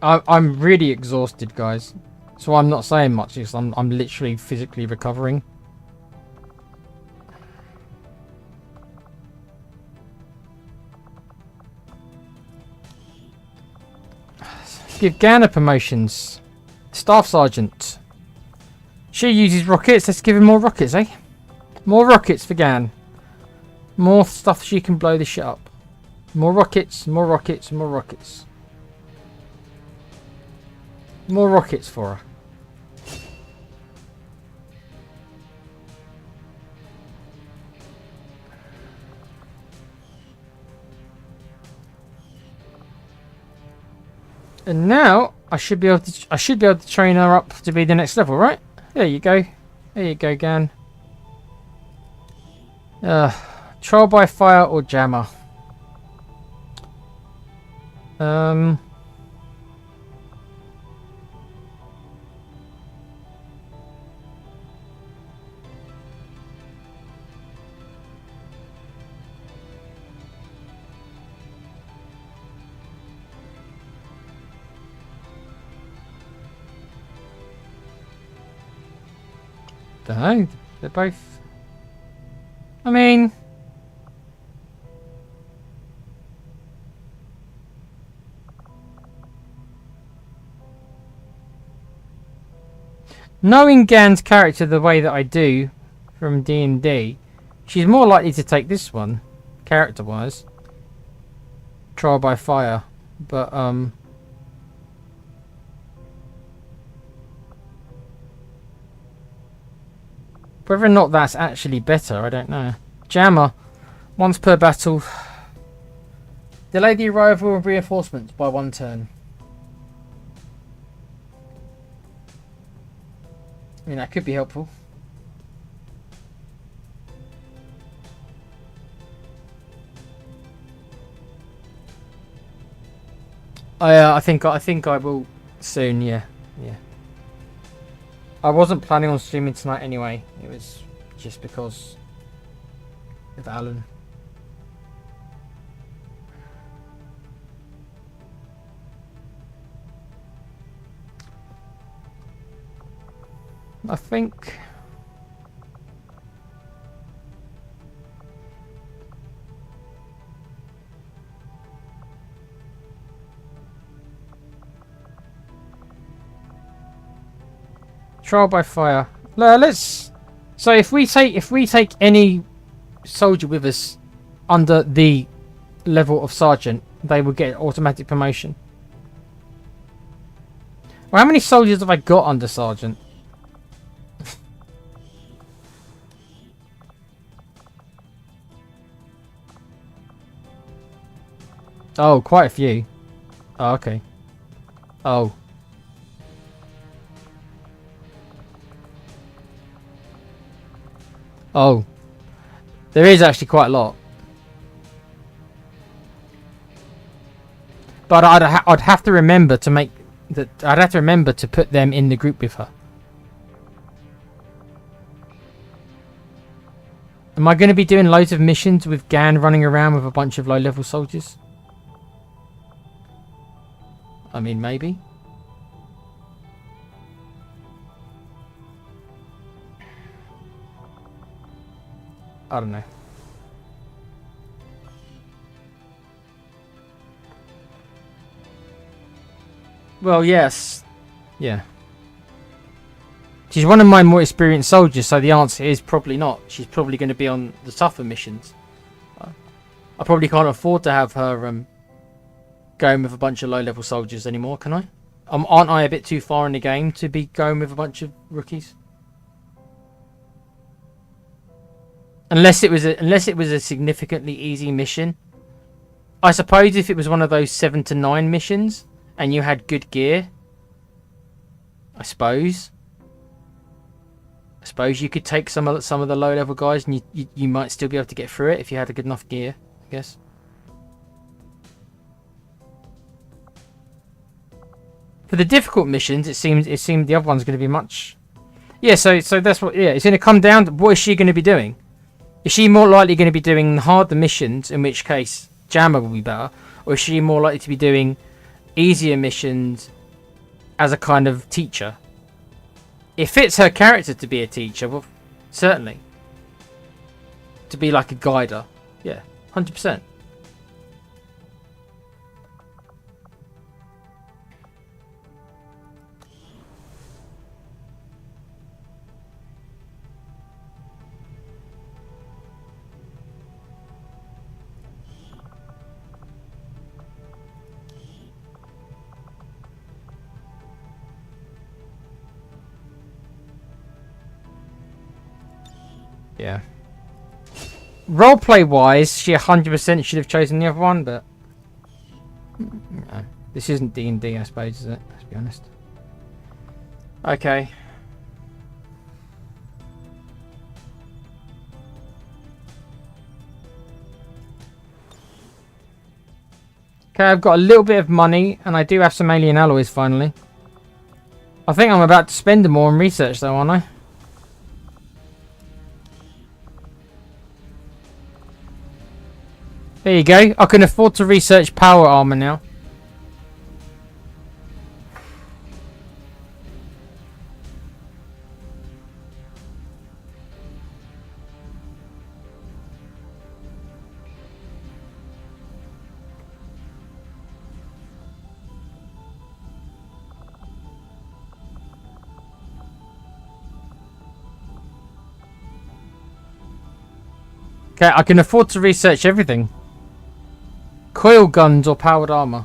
I'm really exhausted, guys. So I'm not saying much because I'm literally physically recovering. Give Ganna promotions. Staff Sergeant. She uses rockets. Let's give him more rockets, eh? More rockets for Gan. More stuff she can blow this shit up. More rockets, more rockets, more rockets. More rockets for her. And now I should be able to train her up to be the next level, right? There you go. There you go, Gan. Trial by fire or jammer. Don't know. They're both. I mean, knowing Gan's character the way that I do from D&D, she's more likely to take this one, character-wise. Trial by fire. But whether or not that's actually better, I don't know. Jammer, once per battle. Delay the arrival of reinforcements by 1 turn. I mean, that could be helpful. I think I will soon. Yeah. I wasn't planning on streaming tonight anyway. It was just because of Alan. I think trial by fire. Let's. So if we take any soldier with us under the level of sergeant, they will get automatic promotion. Well, how many soldiers have I got under sergeant? Oh, quite a few. Oh, okay. Oh. Oh. There is actually quite a lot. But I'd have to remember to make that. I'd have to remember to put them in the group with her. Am I going to be doing loads of missions with Gan running around with a bunch of low-level soldiers? I mean, maybe. I don't know. Well, yes. Yeah. She's one of my more experienced soldiers, so the answer is probably not. She's probably going to be on the tougher missions. I probably can't afford to have her going with a bunch of low-level soldiers anymore, can I? Aren't I a bit too far in the game to be going with a bunch of rookies? Unless it was a significantly easy mission. I suppose if it was one of those 7 to 9 missions and you had good gear, I suppose you could take some of the low-level guys, and you might still be able to get through it if you had a good enough gear, I guess. For the difficult missions, it seemed the other one's going to be much. Yeah, so that's what. Yeah, it's going to come down to what is she going to be doing? Is she more likely going to be doing harder missions, in which case Jammer will be better, or is she more likely to be doing easier missions as a kind of teacher? It fits her character to be a teacher, well, certainly. To be like a guider, yeah, 100%. Yeah. Roleplay wise, she 100% should have chosen the other one, but no. This isn't D&D, I suppose, is it? Let's be honest. Okay. Okay, I've got a little bit of money, and I do have some alien alloys finally. I think I'm about to spend them more on research though, aren't I? There you go. I can afford to research power armor now. Okay, I can afford to research everything. Coil guns or powered armor.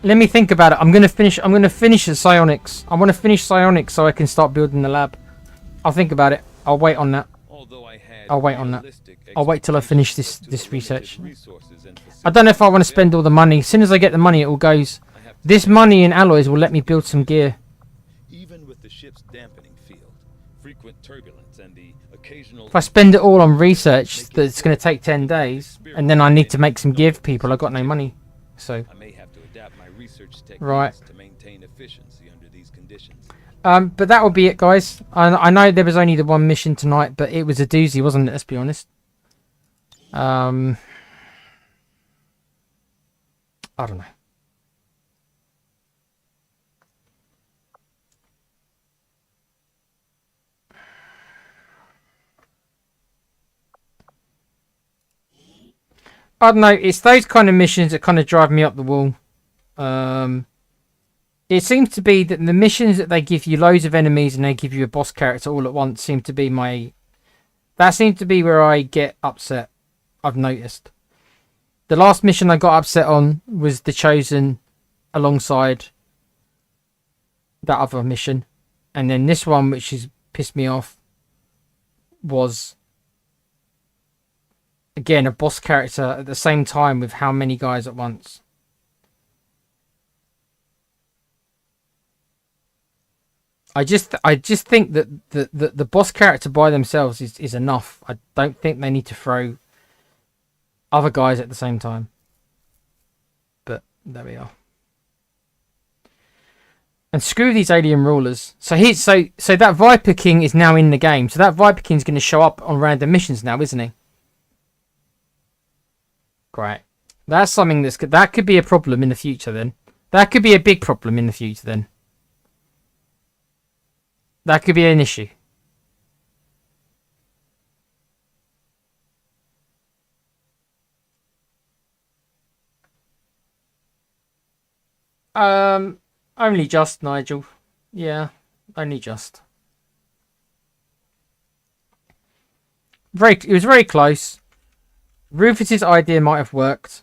Let me think about it. I'm gonna finish the psionics. I want to finish psionics so I can start building the lab. I'll think about it. I'll wait on that. I'll wait on that. I'll wait till I finish this research. I don't know if I want to spend all the money. As soon as I get the money, it all goes. This money and alloys will let me build some gear. Even with the ship's dampening field, frequent turbulence, and the occasional... If I spend it all on research, that's going to take 10 days, and then I need to make some gear for people, I've got no money. So, I may have to adapt my research techniques right. to maintain efficiency under these conditions. But that will be it, guys. I know there was only the one mission tonight, but it was a doozy, wasn't it? Let's be honest. I don't know. I don't know. It's those kind of missions that kind of drive me up the wall. It seems to be that the missions that they give you loads of enemies and they give you a boss character all at once seem to be that seems to be where I get upset. I've noticed. The last mission I got upset on was the Chosen alongside that other mission. And then this one, which has pissed me off, was again a boss character at the same time with how many guys at once. I just think that the boss character by themselves is enough. I don't think they need to throw other guys at the same time. But there we are. And screw these alien rulers. So that Viper King is now in the game. So that Viper King is going to show up on random missions now, isn't he? Great. That's something that could be a problem in the future then. That could be a big problem in the future then. That could be an issue. Only just, Nigel. Yeah, only just. It was very close. Rufus's idea might have worked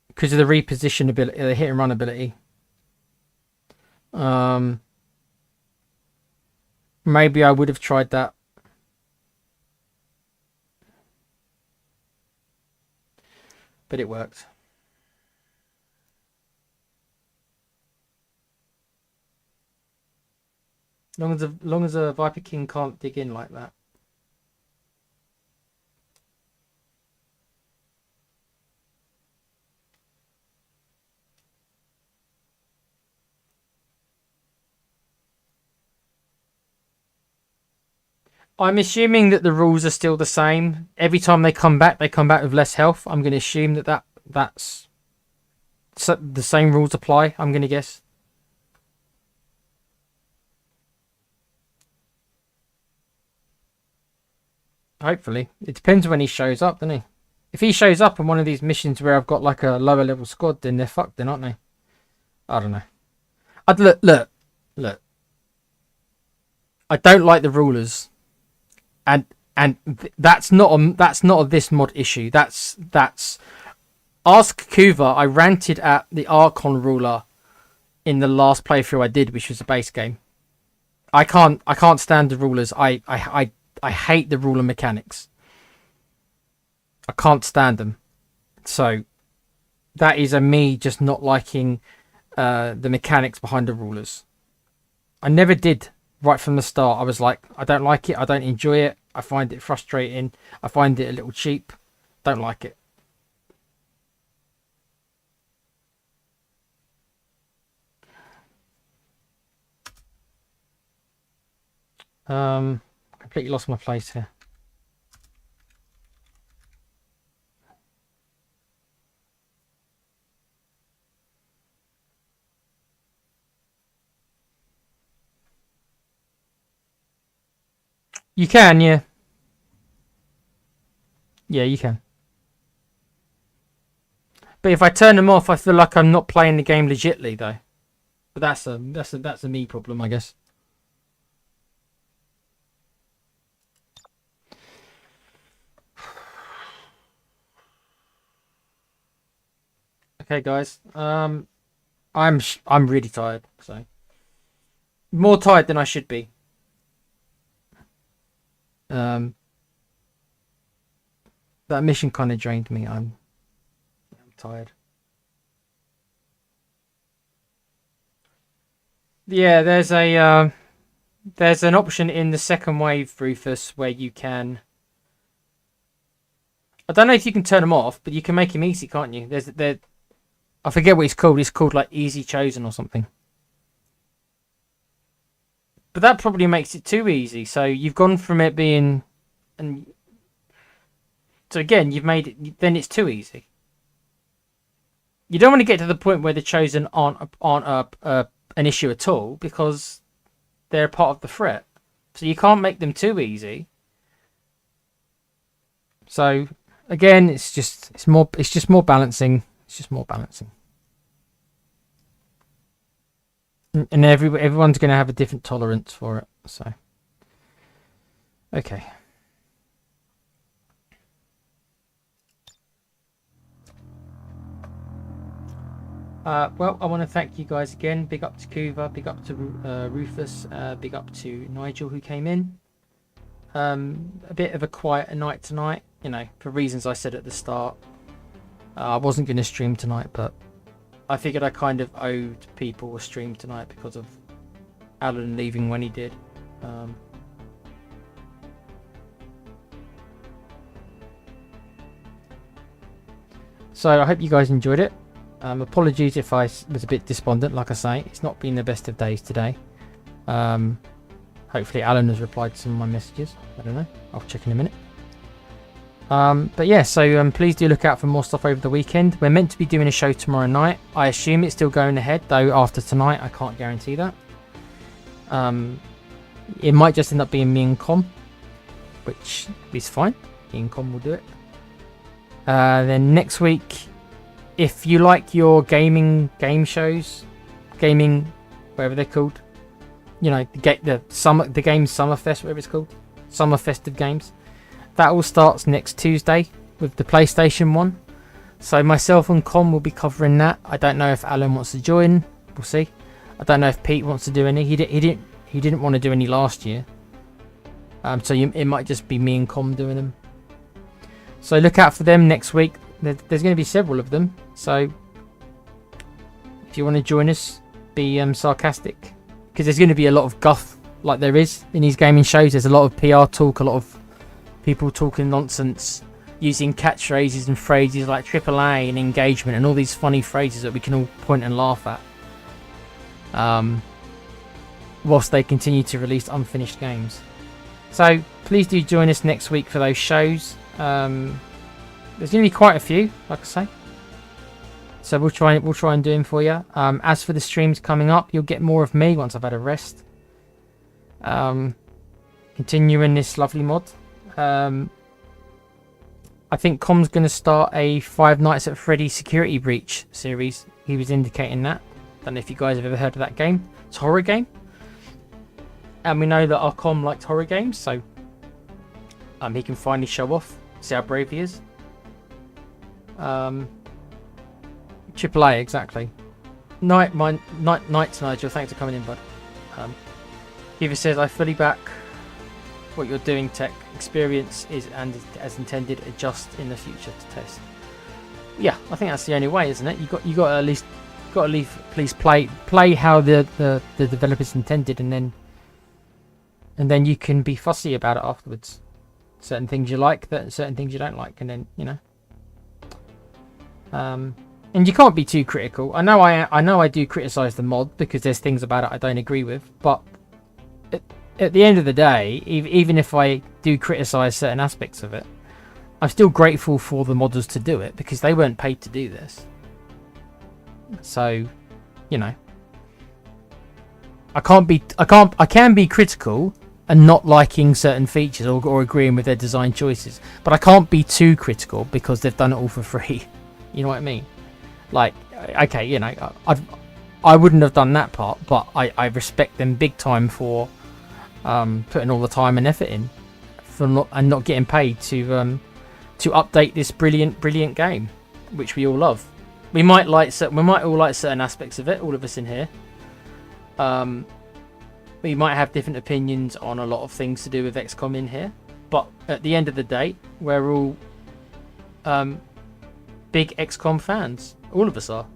because of the reposition ability, the hit and run ability. Maybe I would have tried that. But it worked. Long as a Viper King can't dig in like that. I'm assuming that the rules are still the same. Every time they come back with less health. I'm going to assume that's the same rules apply, I'm going to guess. Hopefully. It depends when he shows up, doesn't he? If he shows up on one of these missions where I've got like a lower level squad, then they're fucked then, aren't they? I don't know. Look. I don't like the rulers. And that's not a this mod issue. That's Ask Kuva. I ranted at the Archon ruler in the last playthrough I did, which was a base game. I can't stand the rulers. I hate the ruler mechanics. I can't stand them. So that is me just not liking the mechanics behind the rulers. I never did. Right from the start, I was like, I don't like it. I don't enjoy it. I find it frustrating. I find it a little cheap. Don't like it. Completely lost my place here. You can, yeah. Yeah, you can. But if I turn them off, I feel like I'm not playing the game legitly, though. But that's a me problem, I guess. Okay, guys. I'm really tired, so more tired than I should be. That mission kind of drained me. I'm tired. Yeah, there's an option in the second wave, Rufus, where you can. I don't know if you can turn them off, but you can make him easy, can't you? I forget what it's called. It's called like Easy Chosen or something. But that probably makes it too easy. So you've gone from it being, and so again you've made it. Then it's too easy. You don't want to get to the point where the chosen aren't an issue at all, because they're part of the threat. So you can't make them too easy. So again, it's just more balancing. It's just more balancing. And everyone's going to have a different tolerance for it. So, okay. Well, I want to thank you guys again. Big up to Kuva, big up to Rufus, big up to Nigel who came in. A bit of a quieter night tonight, you know, for reasons I said at the start. I wasn't going to stream tonight, but I figured I kind of owed people a stream tonight because of Alan leaving when he did. So I hope you guys enjoyed it. Apologies if I was a bit despondent. Like I say, it's not been the best of days today. Hopefully Alan has replied to some of my messages. I don't know. I'll check in a minute. But yeah, so please do look out for more stuff over the weekend. We're meant to be doing a show tomorrow night. I assume it's still going ahead, though after tonight I can't guarantee that. It might just end up being me and Com, which is fine. Me and Com will do it. Then next week, if you like your game shows, whatever they're called, you know, the game Summerfest, whatever it's called, Summer Festive Games. That all starts next Tuesday with the PlayStation one. So myself and Con will be covering that. I don't know if Alan wants to join. We'll see. I don't know if Pete wants to do any. He didn't want to do any last year. So it might just be me and Con doing them. So look out for them next week. There's going to be several of them. So if you want to join us, be sarcastic, because there's going to be a lot of guff like there is in these gaming shows. There's a lot of PR talk, a lot of people talking nonsense, using catchphrases and phrases like AAA and engagement and all these funny phrases that we can all point and laugh at, whilst they continue to release unfinished games. So please do join us next week for those shows. There's going to be quite a few, like I say. So we'll try and do them for you. As for the streams coming up, you'll get more of me once I've had a rest. Continuing this lovely mod. I think Com's going to start a Five Nights at Freddy's Security Breach series. He was indicating that. Don't know if you guys have ever heard of that game. It's a horror game. And we know that our Com liked horror games, so he can finally show off. See how brave he is. AAA, exactly. Night, Nigel. Thanks for coming in, bud. Kiva says, I fully back what you're doing, Tech. Experience is and as intended, adjust in the future to test. Yeah, I think that's the only way, isn't it? You got to at least please play how the developers intended, and then you can be fussy about it afterwards. Certain things you like, certain things you don't like, and then you know. And you can't be too critical. I know I do criticize the mod because there's things about it I don't agree with, but at the end of the day, even if I do criticize certain aspects of it, I'm still grateful for the modders to do it because they weren't paid to do this. So, you know, I can be critical and not liking certain features or agreeing with their design choices, but I can't be too critical because they've done it all for free. You know what I mean? Like, okay, you know, I wouldn't have done that part, but I respect them big time for putting all the time and effort in for not getting paid to update this brilliant game, which we all love. We might all like certain aspects of it, all of us in here. We might have different opinions on a lot of things to do with XCOM in here, but at the end of the day, we're all big XCOM fans. All of us are.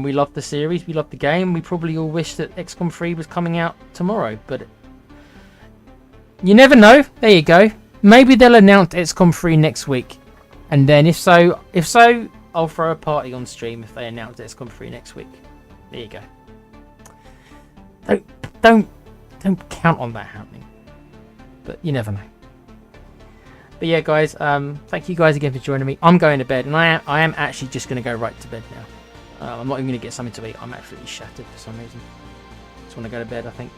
We love the series, we love the game. We probably all wish that XCOM 3 was coming out tomorrow, but you never know. There you go. Maybe they'll announce XCOM 3 next week, and then if so, I'll throw a party on stream if they announce XCOM 3 next week. There you go. Don't count on that happening, but you never know. But yeah, guys, thank you guys again for joining me. I'm going to bed, and I am actually just going to go right to bed now. I'm not even going to get something to eat. I'm absolutely shattered for some reason. Just want to go to bed, I think.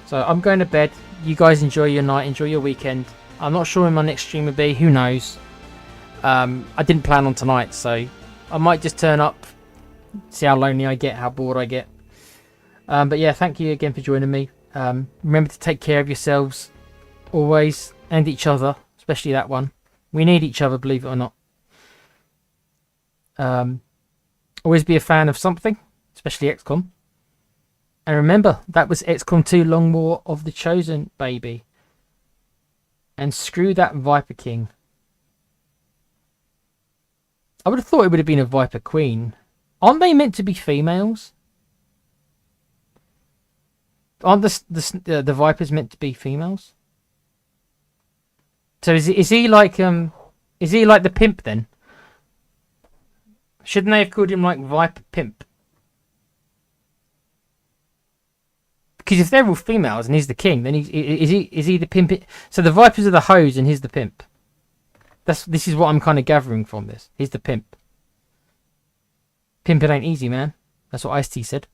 So I'm going to bed. You guys enjoy your night, enjoy your weekend. I'm not sure when my next stream will be. Who knows? I didn't plan on tonight, so I might just turn up, see how lonely I get, how bored I get. But yeah, thank you again for joining me. Remember to take care of yourselves always, and each other, especially that one. We need each other, believe it or not. Always be a fan of something, especially XCOM. And remember, that was XCOM 2 Long War of the Chosen, baby. And screw that Viper King. I would have thought it would have been a Viper Queen. Aren't they meant to be females? Aren't the Vipers meant to be females? So is he like the pimp then? Shouldn't they have called him like Viper Pimp? Because if they're all females and he's the king, then is he the pimp? So the Vipers are the hoes and he's the pimp. This is what I'm kind of gathering from this. He's the pimp. Pimp it ain't easy, man. That's what Ice-T said,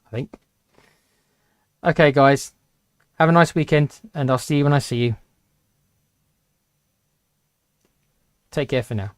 I think. Okay, guys. Have a nice weekend, and I'll see you when I see you. Take care for now.